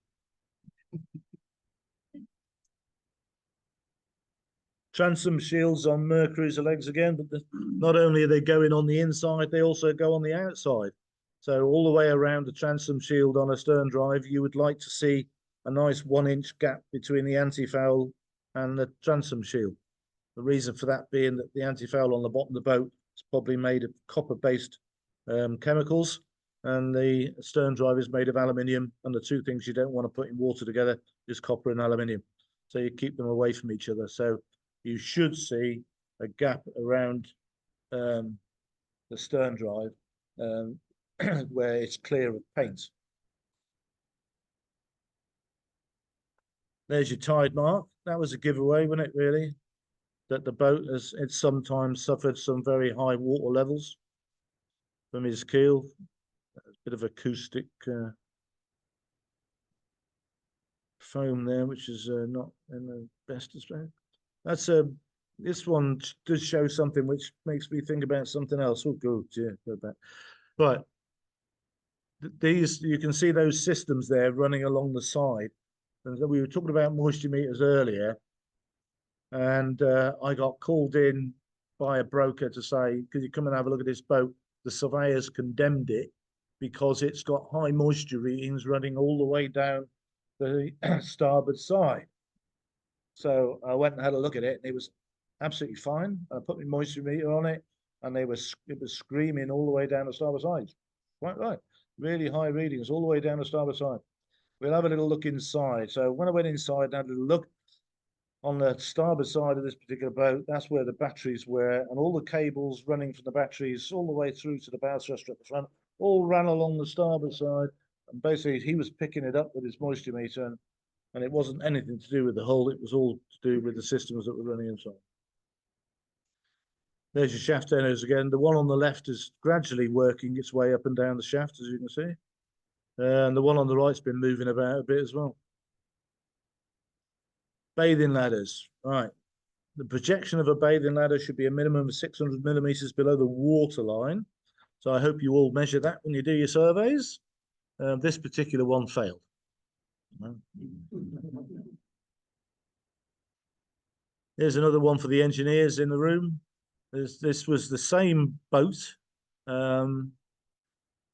Transom shields on Mercury's legs again, but not only are they going on the inside, they also go on the outside. So all the way around the transom shield on a stern drive, you would like to see a nice 1-inch gap between the anti-foul and the transom shield. The reason for that being that the anti-foul on the bottom of the boat is probably made of copper-based chemicals, and the stern drive is made of aluminium, and the two things you don't want to put in water together is copper and aluminium. So you keep them away from each other. So you should see a gap around the stern drive where it's clear of paint. There's your tide mark. That was a giveaway, wasn't it, really? That the boat it's sometimes suffered some very high water levels from his keel. A bit of acoustic foam there, which is not in the best of strength. That's this one does show something which makes me think about something else. Oh, go back. Right. These, you can see those systems there running along the side. And we were talking about moisture meters earlier. And I got called in by a broker to say, could you come and have a look at this boat? The surveyors condemned it because it's got high moisture readings running all the way down the starboard side. So I went and had a look at it, and it was absolutely fine. I put my moisture meter on it, and it was screaming all the way down the starboard side. Quite right, really high readings all the way down the starboard side. We'll have a little look inside. So when I went inside and had a little look, on the starboard side of this particular boat, that's where the batteries were, and all the cables running from the batteries all the way through to the bow thruster at the front, all ran along the starboard side. And basically, he was picking it up with his moisture meter, and it wasn't anything to do with the hull. It was all to do with the systems that were running inside. There's your shaft enders again. The one on the left is gradually working its way up and down the shaft, as you can see. And the one on the right's been moving about a bit as well. Bathing ladders, right. The projection of a bathing ladder should be a minimum of 600 millimeters below the water line. So I hope you all measure that when you do your surveys. This particular one failed. Here's another one for the engineers in the room. This was the same boat.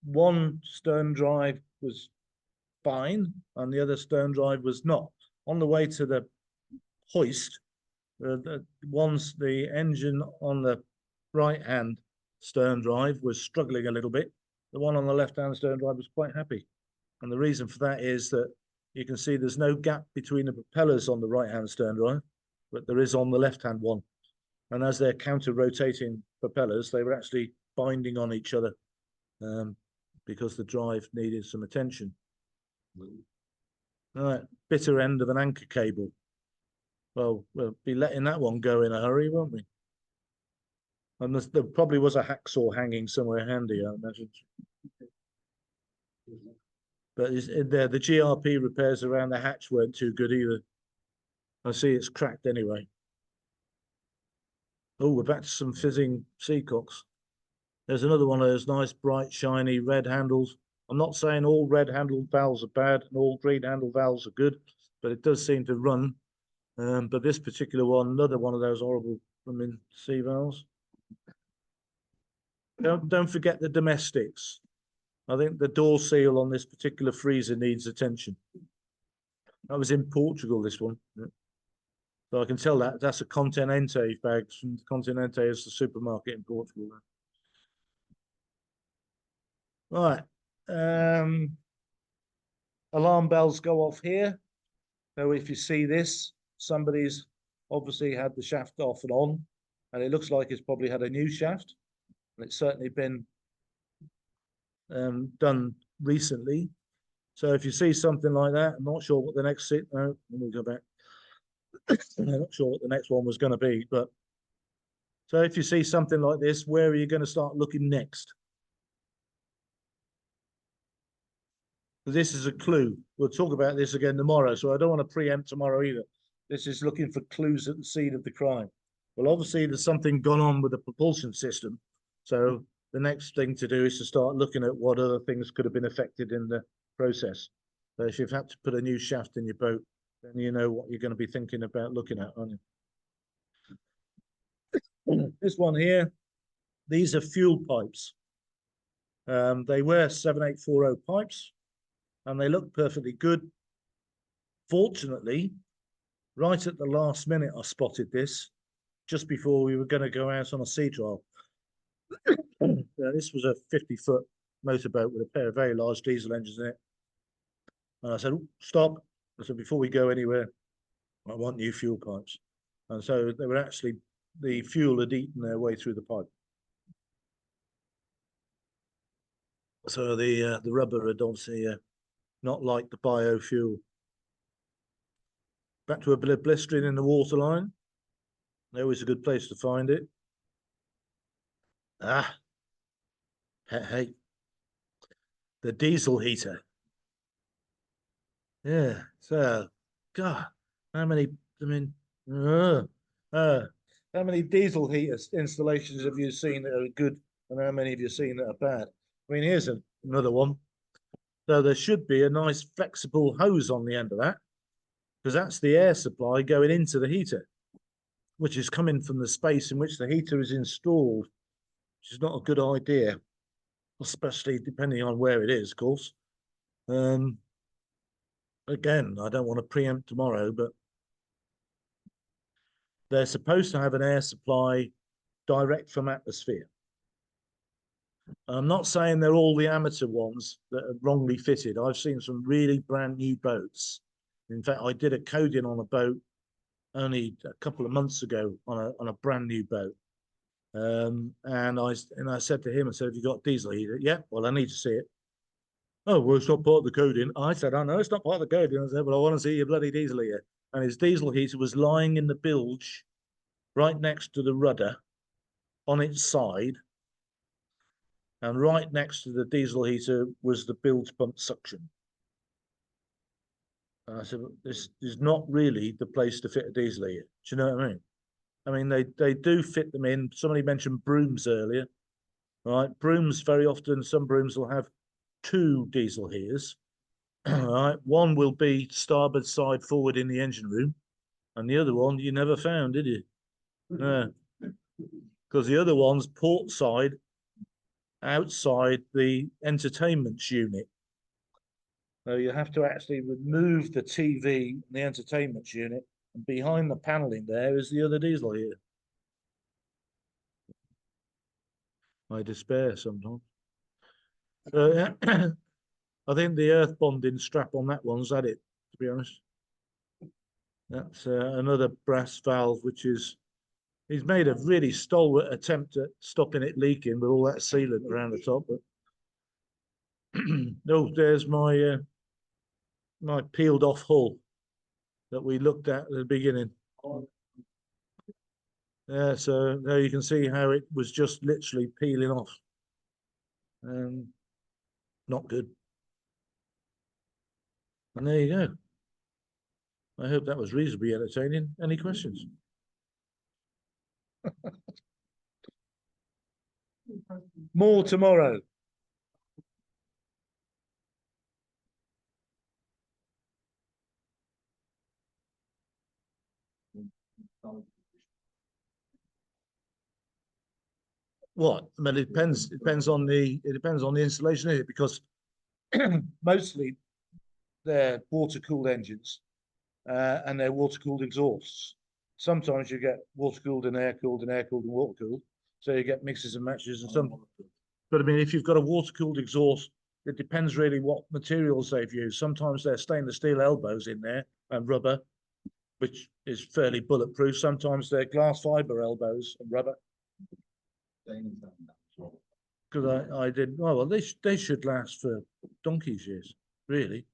One stern drive was fine and the other stern drive was not. On the way to the hoist, the engine on the right hand stern drive was struggling a little bit. The one on the left hand stern drive was quite happy. And the reason for that is that you can see there's no gap between the propellers on the right hand stern drive, but there is on the left hand one. And as they're counter rotating propellers, they were actually binding on each other because the drive needed some attention. All right, bitter end of an anchor cable. Well, we'll be letting that one go in a hurry, won't we? And there probably was a hacksaw hanging somewhere handy, I imagine. But the GRP repairs around the hatch weren't too good either. I see it's cracked anyway. Oh, we're back to some fizzing seacocks. There's another one of those nice, bright, shiny red handles. I'm not saying all red handled valves are bad and all green handled valves are good, but it does seem to run. But this particular one, another one of those horrible, sea valves. Don't forget the domestics. I think the door seal on this particular freezer needs attention. That was in Portugal, this one. So I can tell that's a Continente bag. Continente is the supermarket in Portugal. Right. Alarm bells go off here. So if you see this, somebody's obviously had the shaft off and on, and it looks like it's probably had a new shaft. And it's certainly been done recently. So if you see something like that, I'm not sure what the next no, let me go back. I'm not sure what the next one was going to be, but so if you see something like this, where are you going to start looking next? This is a clue. We'll talk about this again tomorrow, so I don't want to preempt tomorrow either. This is looking for clues at the scene of the crime. Well, obviously there's something gone on with the propulsion system, so the next thing to do is to start looking at what other things could have been affected in the process. So if you've had to put a new shaft in your boat, then you know what you're going to be thinking about looking at, aren't you? This one here, these are fuel pipes. They were 7840 pipes and they look perfectly good. Fortunately, right at the last minute, I spotted this just before we were going to go out on a sea trial. This was a 50-foot motorboat with a pair of very large diesel engines in it. And I said, stop. I said, before we go anywhere, I want new fuel pipes. And so they were actually, the fuel had eaten their way through the pipe. So the rubber had obviously not liked the biofuel. Back to a bit of blistering in the waterline. Always a good place to find it. Ah, hey, the diesel heater. Yeah, so, God, how many, how many diesel heater installations have you seen that are good and how many have you seen that are bad? I mean, here's another one. So there should be a nice flexible hose on the end of that, because that's the air supply going into the heater, which is coming from the space in which the heater is installed, which is not a good idea, especially depending on where it is, of course. Again, I don't want to preempt tomorrow, but they're supposed to have an air supply direct from atmosphere. I'm not saying they're all the amateur ones that are wrongly fitted. I've seen some really brand new boats. In fact, I did a coding on a boat only a couple of months ago on a brand new boat. And I said to him, I said, have you got diesel heater? Yeah, well, I need to see it. Oh, well, it's not part of the coding. I said, oh, no, it's not part of the coding. I said, well, I want to see your bloody diesel heater. And his diesel heater was lying in the bilge right next to the rudder on its side. And right next to the diesel heater was the bilge pump suction. And I said, well, this is not really the place to fit a diesel heater. Do you know what I mean? I mean, they do fit them in. Somebody mentioned brooms earlier, right? Brooms very often, some brooms will have two diesel heaters. Right, one will be starboard side forward in the engine room, and the other one you never found, did you? No, because the other one's port side outside the entertainment unit. So you have to actually remove the TV and the entertainment unit, and behind the paneling there is the other diesel heater. I despair sometimes. So yeah, I think the earth bonding strap on that one's had it, to be honest. That's another brass valve, which is, he's made a really stalwart attempt at stopping it leaking with all that sealant around the top. But no, there's my my peeled off hull that we looked at the beginning. Yeah, so there you can see how it was just literally peeling off. Not good. And there you go. I hope that was reasonably entertaining. Any questions? More tomorrow. What? I mean, it depends. It depends on the installation of it, because mostly they're water cooled engines, and they're water cooled exhausts. Sometimes you get water cooled and air cooled and air cooled and water cooled, so you get mixes and matches and some. But I mean, if you've got a water cooled exhaust, it depends really what materials they've used. Sometimes they're stainless steel elbows in there and rubber, which is fairly bulletproof. Sometimes they're glass fiber elbows and rubber. Because I did well. They should last for donkey's years, really.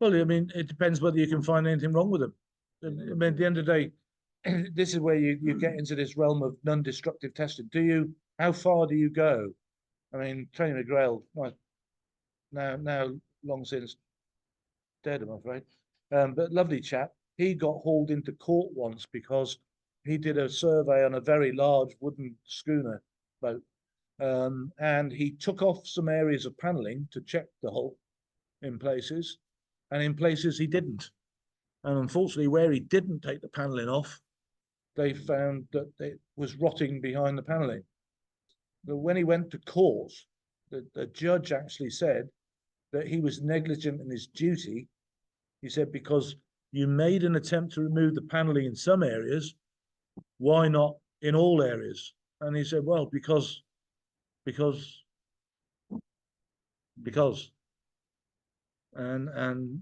Well, I mean, it depends whether you can find anything wrong with them. I mean, at the end of the day, this is where you get into this realm of non-destructive testing. How far do you go? I mean, Tony McGrail, well, now long since dead, I'm afraid. But lovely chap. He got hauled into court once because he did a survey on a very large wooden schooner boat. And he took off some areas of paneling to check the hull in places, and in places he didn't. And unfortunately, where he didn't take the paneling off, they found that it was rotting behind the paneling. But when he went to court, the judge actually said that he was negligent in his duty. He said, because you made an attempt to remove the paneling in some areas, why not in all areas? And he said, well, because. And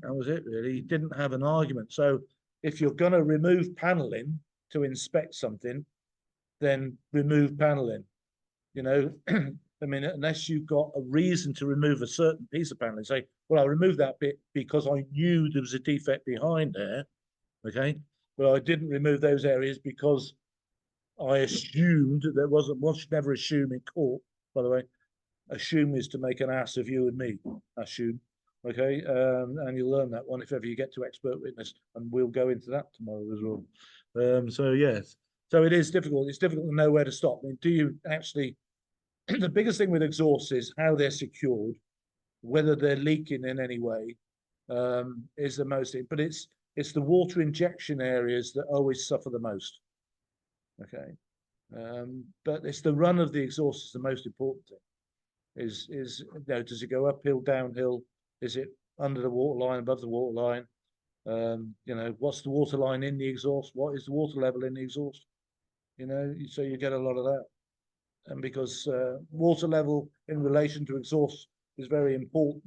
that was it, really. He didn't have an argument. So if you're going to remove paneling to inspect something, then remove paneling. You know, I mean, unless you've got a reason to remove a certain piece of paneling, say, well, I removed that bit because I knew there was a defect behind there, okay? But I didn't remove those areas because I assumed there wasn't. One should never assume in court, by the way. Assume is to make an ass of you and me. Assume, okay? And you'll learn that one if ever you get to expert witness, and we'll go into that tomorrow as well. So yes, so it is difficult. It's difficult to know where to stop. I mean, do you actually? The biggest thing with exhausts is how they're secured, whether they're leaking in any way, is the most. But it's the water injection areas that always suffer the most. Okay, but it's the run of the exhaust is the most important thing. Is you know, does it go uphill, downhill? Is it under the water line, above the water line? You know, what's the water line in the exhaust? What is the water level in the exhaust? You know, so you get a lot of that. And because water level in relation to exhaust is very important.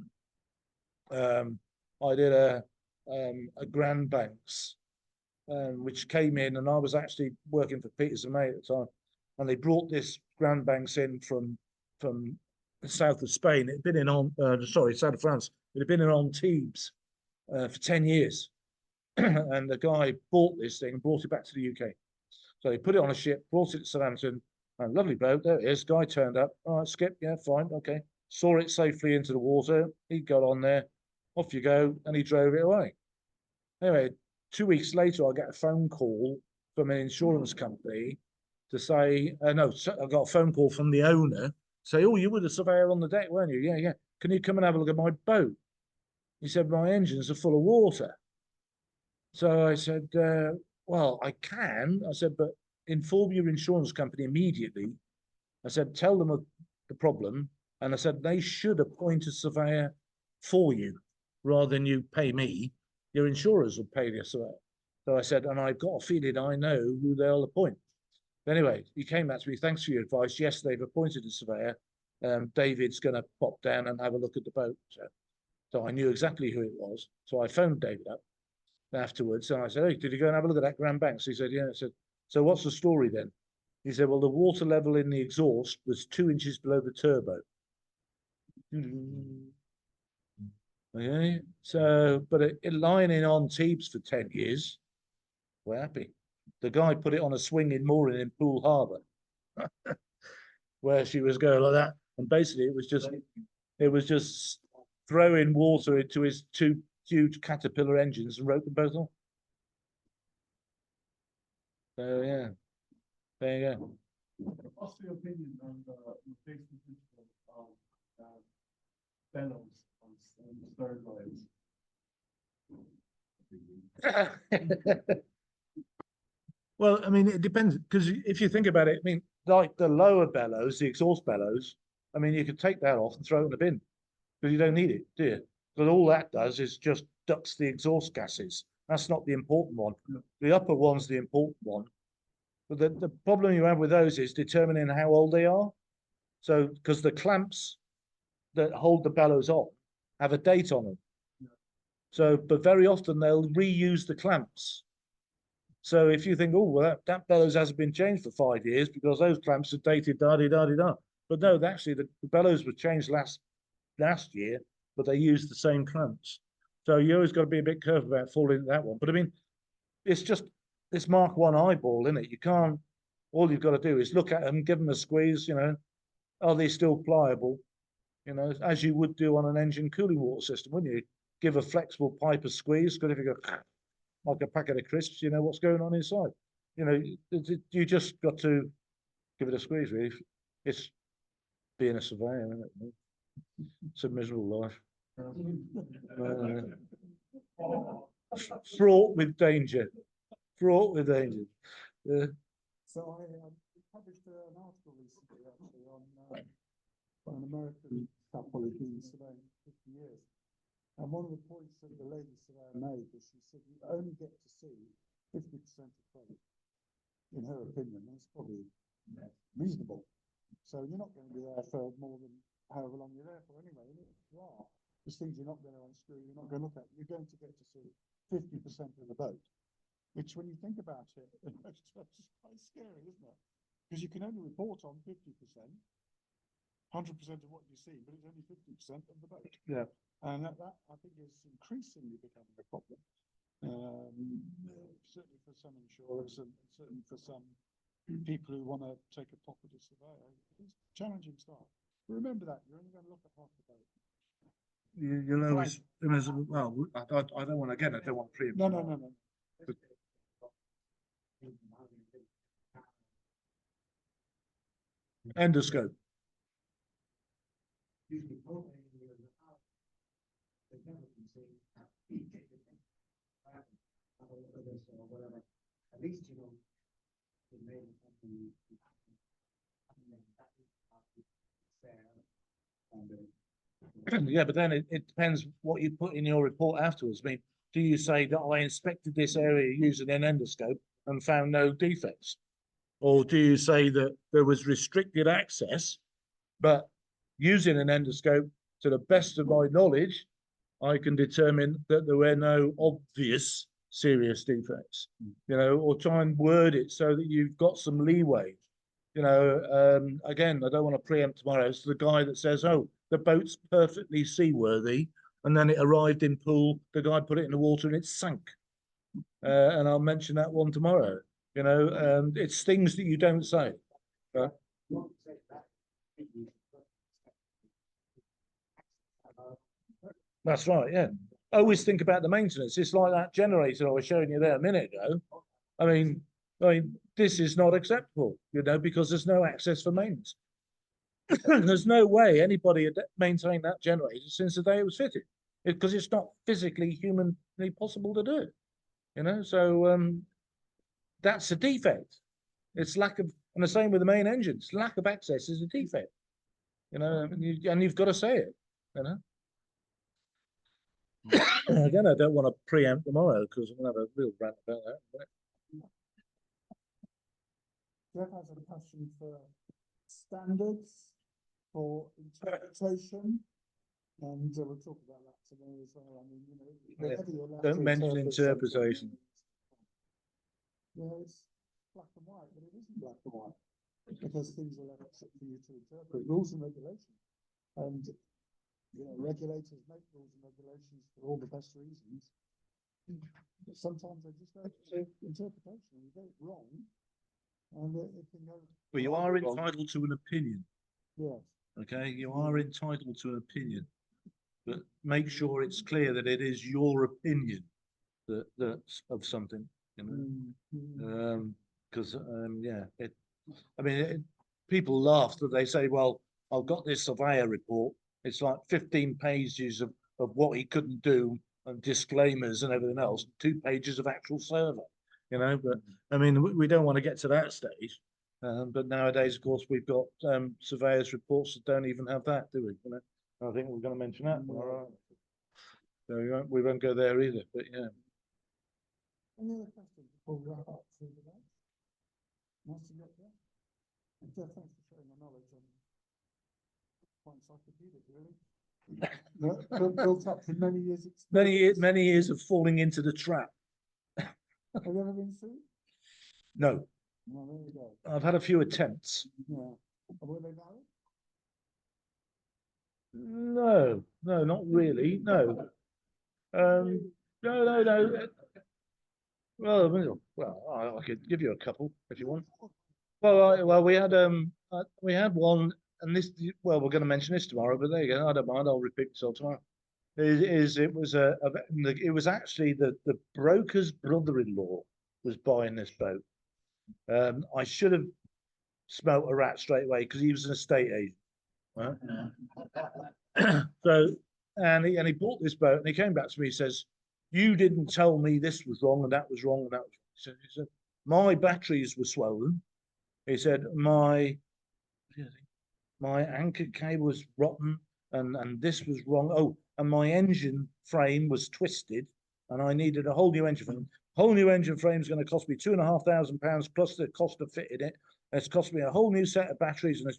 I did a Grand Banks, which came in, and I was actually working for Peters and May at the time, and they brought this Grand Banks in from the south of Spain. It had been in on south of France. It had been in Antibes for 10 years, and the guy bought this thing and brought it back to the UK. So he put it on a ship, brought it to Southampton, and lovely bloke, there it is. Guy turned up. All right, Skip, yeah, fine, okay. Saw it safely into the water. He got on there, off you go, and he drove it away. Anyway, 2 weeks later, I get a phone call from an insurance company to say, no, I got a phone call from the owner, say, oh, you were the surveyor on the deck, weren't you? Yeah, yeah. Can you come and have a look at my boat? He said, my engines are full of water. So I said, well, I can. I said, but inform your insurance company immediately. I said, tell them of the problem. And I said, they should appoint a surveyor for you rather than you pay me. Your insurers will pay the surveyor. So I said, and I've got a feeling I know who they'll appoint. But anyway, he came back to me, thanks for your advice. Yes, they've appointed a surveyor. David's going to pop down and have a look at the boat. So I knew exactly who it was. So I phoned David up afterwards and I said, hey, did you go and have a look at that Grand Banks? He said, yeah. I said, so what's the story then? He said, well, the water level in the exhaust was 2 inches below the turbo. Okay, so, but it lining on Teebs for 10 years, we're happy. The guy put it on a swinging mooring in Poole Harbour, where she was going like that. And basically it was just throwing water into his 2 huge Caterpillar engines and wrote them both off. So yeah, there you go. What's the opinion on the replacement of bellows on third lines? Well, I mean, it depends, because if you think about it, I mean, like the lower bellows, the exhaust bellows, I mean, you could take that off and throw it in the bin because you don't need it, do you? But all that does is just ducts the exhaust gases. That's not the important one. The upper one's the important one. But the problem you have with those is determining how old they are. So, because the clamps that hold the bellows on have a date on them. So, but very often they'll reuse the clamps. So if you think, oh, well, that bellows hasn't been changed for 5 years because those clamps are dated, da-di-da-di-da. But no, actually the bellows were changed last year, but they used the same clamps. So you always got to be a bit careful about falling into that one. But I mean, it's just this Mark 1 eyeball, isn't it? You can't, all you've got to do is look at them, give them a squeeze, you know, are they still pliable? You know, as you would do on an engine cooling water system, wouldn't you? Give a flexible pipe a squeeze, because if you go like a packet of crisps, you know what's going on inside. You know, you just got to give it a squeeze, really. It's being a surveyor, isn't it? It's a miserable life. Fraught with danger. Fraught with danger. So I published an article recently actually on an American couple who've been surveying 50 years. And one of the points that the lady surveyor made was she said you only get to see 50% of credit, in her opinion. That's probably reasonable. So you're not going to be there for more than however long you're there for anyway. And if you are, there's things you're not going to unscrew, you're not going to look at. You're going to get to see 50% of the boat, which when you think about it, it's quite scary, isn't it? Because you can only report on 50%. 100% of what you see, but it's only 50% of the boat. Yeah. And that I think is increasingly becoming a problem. Certainly for some insurers and certainly for some people who want to take a pop at a surveyor. It's challenging stuff. But remember that, you're only going to look at half the boat. You know, well, I don't want, again, I don't want to preempt. No. Endoscope. Usually propane is the house. They never can see. Or whatever. At least you know. It made something. Yeah, but then it depends what you put in your report afterwards. I mean, do you say that I inspected this area using an endoscope and found no defects? Or do you say that there was restricted access, but using an endoscope, to the best of my knowledge, I can determine that there were no obvious serious defects, you know, or try and word it so that you've got some leeway. You know, again, I don't want to preempt tomorrow. It's the guy that says, oh, the boat's perfectly seaworthy, and then it arrived in Poole, the guy put it in the water and it sank. And I'll mention that one tomorrow. You know, it's things that you don't say. That's right, yeah. always think about the maintenance. It's like that generator I was showing you there a minute ago. I mean, this is not acceptable, you know, because there's no access for maintenance. There's no way anybody had maintained that generator since the day it was fitted, because it's not physically humanly possible to do, you know. So that's a defect. It's lack of, and the same with the main engines. Lack of access is a defect, you know, and you've got to say it, you know. Again, I don't want to preempt tomorrow because I'm going to have a real rant about that. Geoff has a passion for standards, for interpretation, and we'll talk about that today as well. I mean, you know, Yeah, whenever you're allowed don't to mention interpret something, interpretation. Yeah, it's black and white, but it isn't black and white because things are left for you to interpret, rules and regulations. And, you know, regulators make rules and regulations for all the best reasons. But sometimes they just go to interpretation, you get it wrong, and it can go. Well, you are entitled to an opinion. Yes. Okay, you are entitled to an opinion, but make sure it's clear that it is your opinion that's of something, you know. Because yeah, people laugh that they say, well, I've got this surveyor report. It's like 15 pages of what he couldn't do and disclaimers and everything else, 2 pages of actual survey, you know. But I mean, we don't want to get to that stage. But nowadays, of course, we've got surveyors reports that don't even have that, do we? You know, I think we're going to mention that. All right. So we won't go there either. But yeah. Any other questions before we wrap up for today? Nice to get there. And Geoff, thanks for sharing the knowledge on quite encyclopedic, really. Built up from many years. Many years of falling into the trap. Have you ever been sued? No, No, there you go. I've had a few attempts. Yeah. Were they valid? No, not really. No. No. Well, I could give you a couple if you want. Well, we had one, and this. Well, we're going to mention this tomorrow, but there you go. I don't mind. I'll repeat myself tomorrow. It was actually the broker's brother-in-law was buying this boat. I should have smelt a rat straight away because he was an estate agent. Right? So, and he bought this boat, and he came back to me. He says, "You didn't tell me this was wrong and that was wrong and that was wrong." He said, "My batteries were swollen." He said, "My anchor cable was rotten, and this was wrong. Oh, and my engine frame was twisted, and I needed a whole new engine frame. Whole new engine frame is going to cost me £2,500 plus the cost of fitting it. It's cost me a whole new set of batteries." And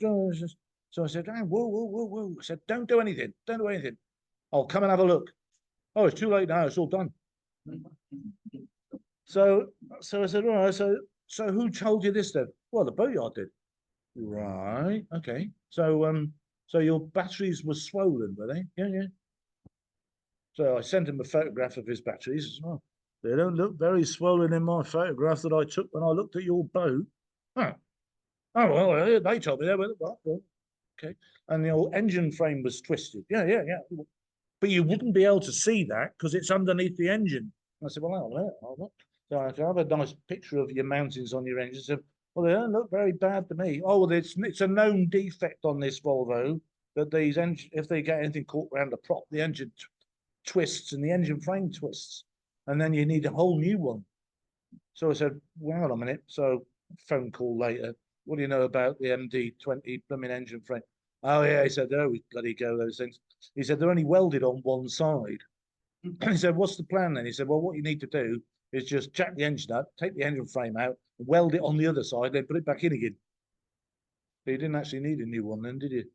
so I said, "Oh, whoa!" I said, "Don't do anything. Don't do anything. I'll come and have a look." "Oh, it's too late now. It's all done." So I said, "All right. So who told you this then?" "Well, the boatyard did." "Right. Okay. So your batteries were swollen, were they?" Yeah. So I sent him a photograph of his batteries as well. "They don't look very swollen in my photograph that I took when I looked at your boat." "Huh. Oh, well, they told me they were." "Well, okay. And the old engine frame was twisted." Yeah. "But you wouldn't be able to see that because it's underneath the engine." I said, "Well, I'll look." So I have a nice picture of your mountains on your engine. I said, "Well, they don't look very bad to me." "Oh, well, it's a known defect on this Volvo that these engine, if they get anything caught around the prop, the engine twists and the engine frame twists, and then you need a whole new one." So I said, "Well, hold on a minute." So phone call later. "What do you know about the MD-20 blooming engine frame?" "Oh yeah," he said, "there we bloody go, those things." He said, "They're only welded on one side." He said, "What's the plan then?" He said, "Well, what you need to do is just jack the engine up, take the engine frame out, weld it on the other side, then put it back in again." But you didn't actually need a new one then, did you?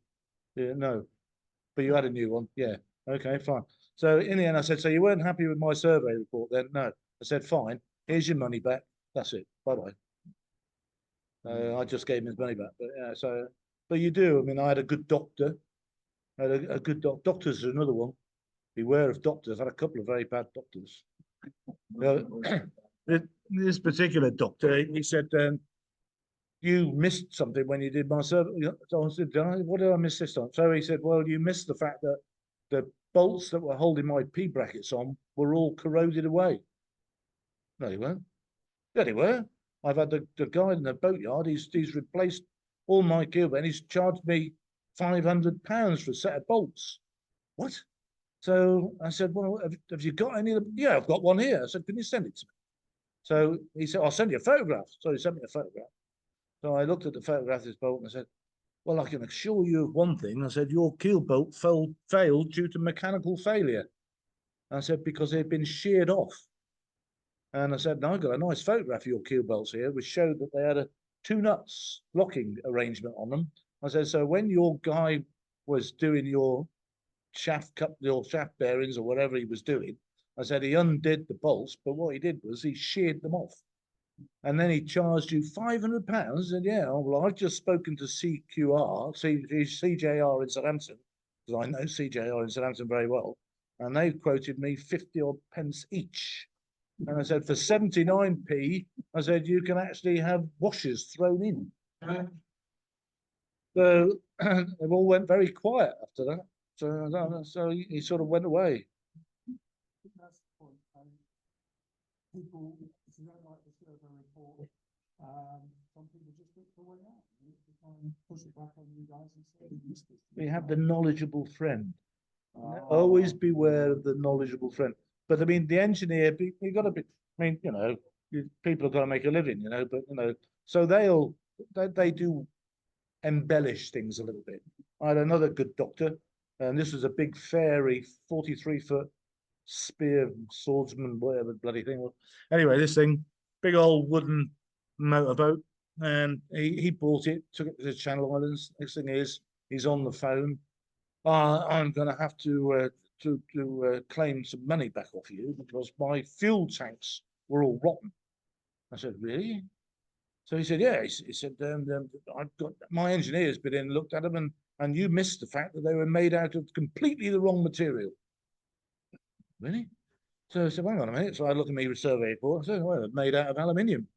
Yeah, no. But you had a new one. Yeah. Okay, fine. So in the end, I said, "So you weren't happy with my survey report then?" "No." I said, "Fine. Here's your money back. That's it. Bye-bye." I just gave him his money back. But yeah, but you do. I mean, I had a good doctor. I had a good doctors are another one. Beware of doctors. I had a couple of very bad doctors. This particular doctor, he said, "You missed something when you did my survey." So I said, "What did I miss this time?" So he said, "Well, you missed the fact that the bolts that were holding my P brackets on were all corroded away. No, they weren't. Yeah, they were. I've had the guy in the boatyard, he's replaced all my keel, and he's charged me £500 for a set of bolts. What? So I said, well, have you got any of them? Yeah, I've got one here. I said, can you send it to me? So he said, I'll send you a photograph. So he sent me a photograph. So I looked at the photograph of this boat and I said, well, I can assure you of one thing. I said, your keel bolt failed due to mechanical failure. I said, because they'd been sheared off. And I said, no, I've got a nice photograph of your keel bolts here, which showed that they had a 2 nuts locking arrangement on them. I said, so when your guy was doing your shaft bearings or whatever he was doing, I said he undid the bolts, but what he did was he sheared them off. And then he charged you £500. And yeah, well, I've just spoken to CJR in Southampton, because I know CJR in Southampton very well, and they've quoted me 50 odd pence each. And I said, for 79p, I said, you can actually have washers thrown in. So it all went very quiet after that. So he sort of went away. That's the point. People, if you don't like the survey report, some people just look for a way out. You try and push it back on you guys and say, you missed this. We have the knowledgeable friend. Always beware of the knowledgeable friend. But I mean, the engineer, you got to be, I mean, you know, people have got to make a living, you know, but, you know, so they do embellish things a little bit. I had another good doctor, and this was a big fairy 43-foot spear swordsman, whatever bloody thing was. Anyway, this thing, big old wooden motorboat, and he bought it, took it to the Channel Islands. Next thing is, he's on the phone. I'm going to have to claim some money back off you because my fuel tanks were all rotten. I said, really? So he said, yeah. He said, I've got my engineer's been in and looked at them, and you missed the fact that they were made out of completely the wrong material. Really? So I said, hang on a minute. So I looked at my survey report. I said, well, it's made out of aluminium.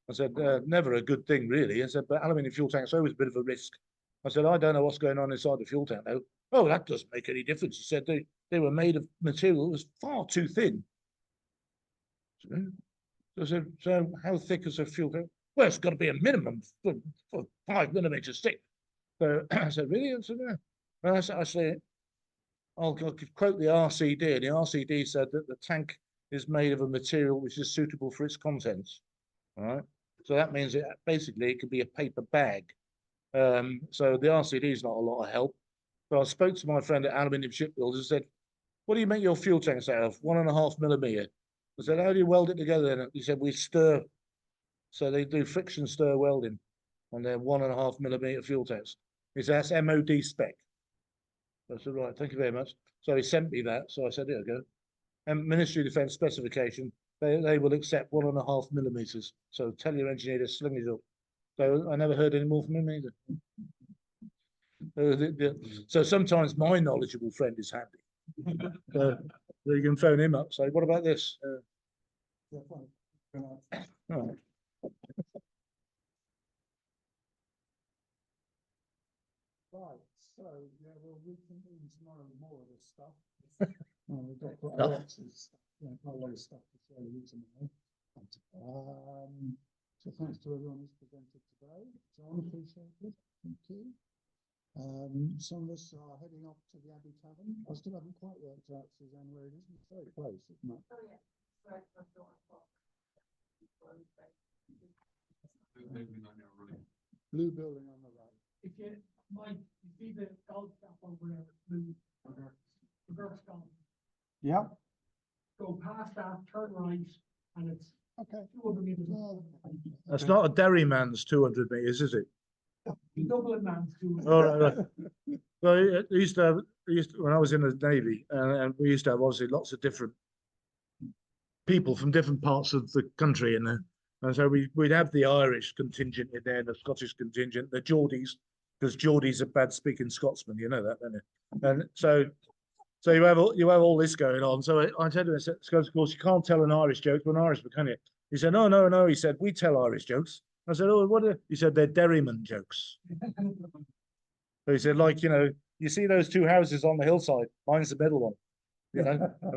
I said, never a good thing, really. I said, but aluminium fuel tanks are always a bit of a risk. I said, I don't know what's going on inside the fuel tank, though. Oh, that doesn't make any difference. He said they were made of material that was far too thin. So I said, so how thick is a fuel tank? Well, it's got to be a minimum for 5 millimeters thick. So I said, really? I said, yeah. Well, I said, I'll quote the RCD, and the RCD said that the tank is made of a material which is suitable for its contents. All right. So that means it basically it could be a paper bag. So the RCD is not a lot of help. But I spoke to my friend at Aluminium Shipbuilders and said, what do you make your fuel tanks out of? 1.5 millimeter. I said, how do you weld it together? And he said, we stir. So they do friction stir welding on their 1.5 millimeter fuel tanks. He said, that's MOD spec. I said, right, thank you very much. So he sent me that. So I said, here we go. And Ministry of Defence specification, they will accept 1.5 millimeters. So tell your engineer to sling it up. So I never heard any more from him either. So sometimes my knowledgeable friend is happy. So you can phone him up, say, what about this? Yeah, fine. All right. Right, so, yeah, we'll reconvene tomorrow with more of this stuff. We've got quite a lot of stuff, yeah, quite a lot of stuff to show you tomorrow. So thanks to everyone who's presented today. John, appreciate it. Thank you. Some of us are heading off to the Abbey Tavern. I still haven't quite worked out, Suzanne, where it is. It's very close, isn't it? Oh, yeah. Right, I've got a clock. Blue building on the right. If you, Mike, you see the golf shop over there, blue, reverse golf, Yeah. go past that, turn right, and it's Okay. 200 meters. That's not a Derryman's 200 meters, is it? Dublin man's doing. All right. Well, I used to have, when I was in the Navy, and we used to have obviously lots of different people from different parts of the country in there. And so we'd have the Irish contingent in there, the Scottish contingent, the Geordies, because Geordies are bad speaking Scotsmen, you know that, don't you? And so you have all this going on. So I said to him, of course, you can't tell an Irish joke to an Irishman, can you? He said, no. He said, we tell Irish jokes. I said, oh, what? He said, they're Derryman jokes. So he said, like, you know, you see those two houses on the hillside, mine's the middle one, you know?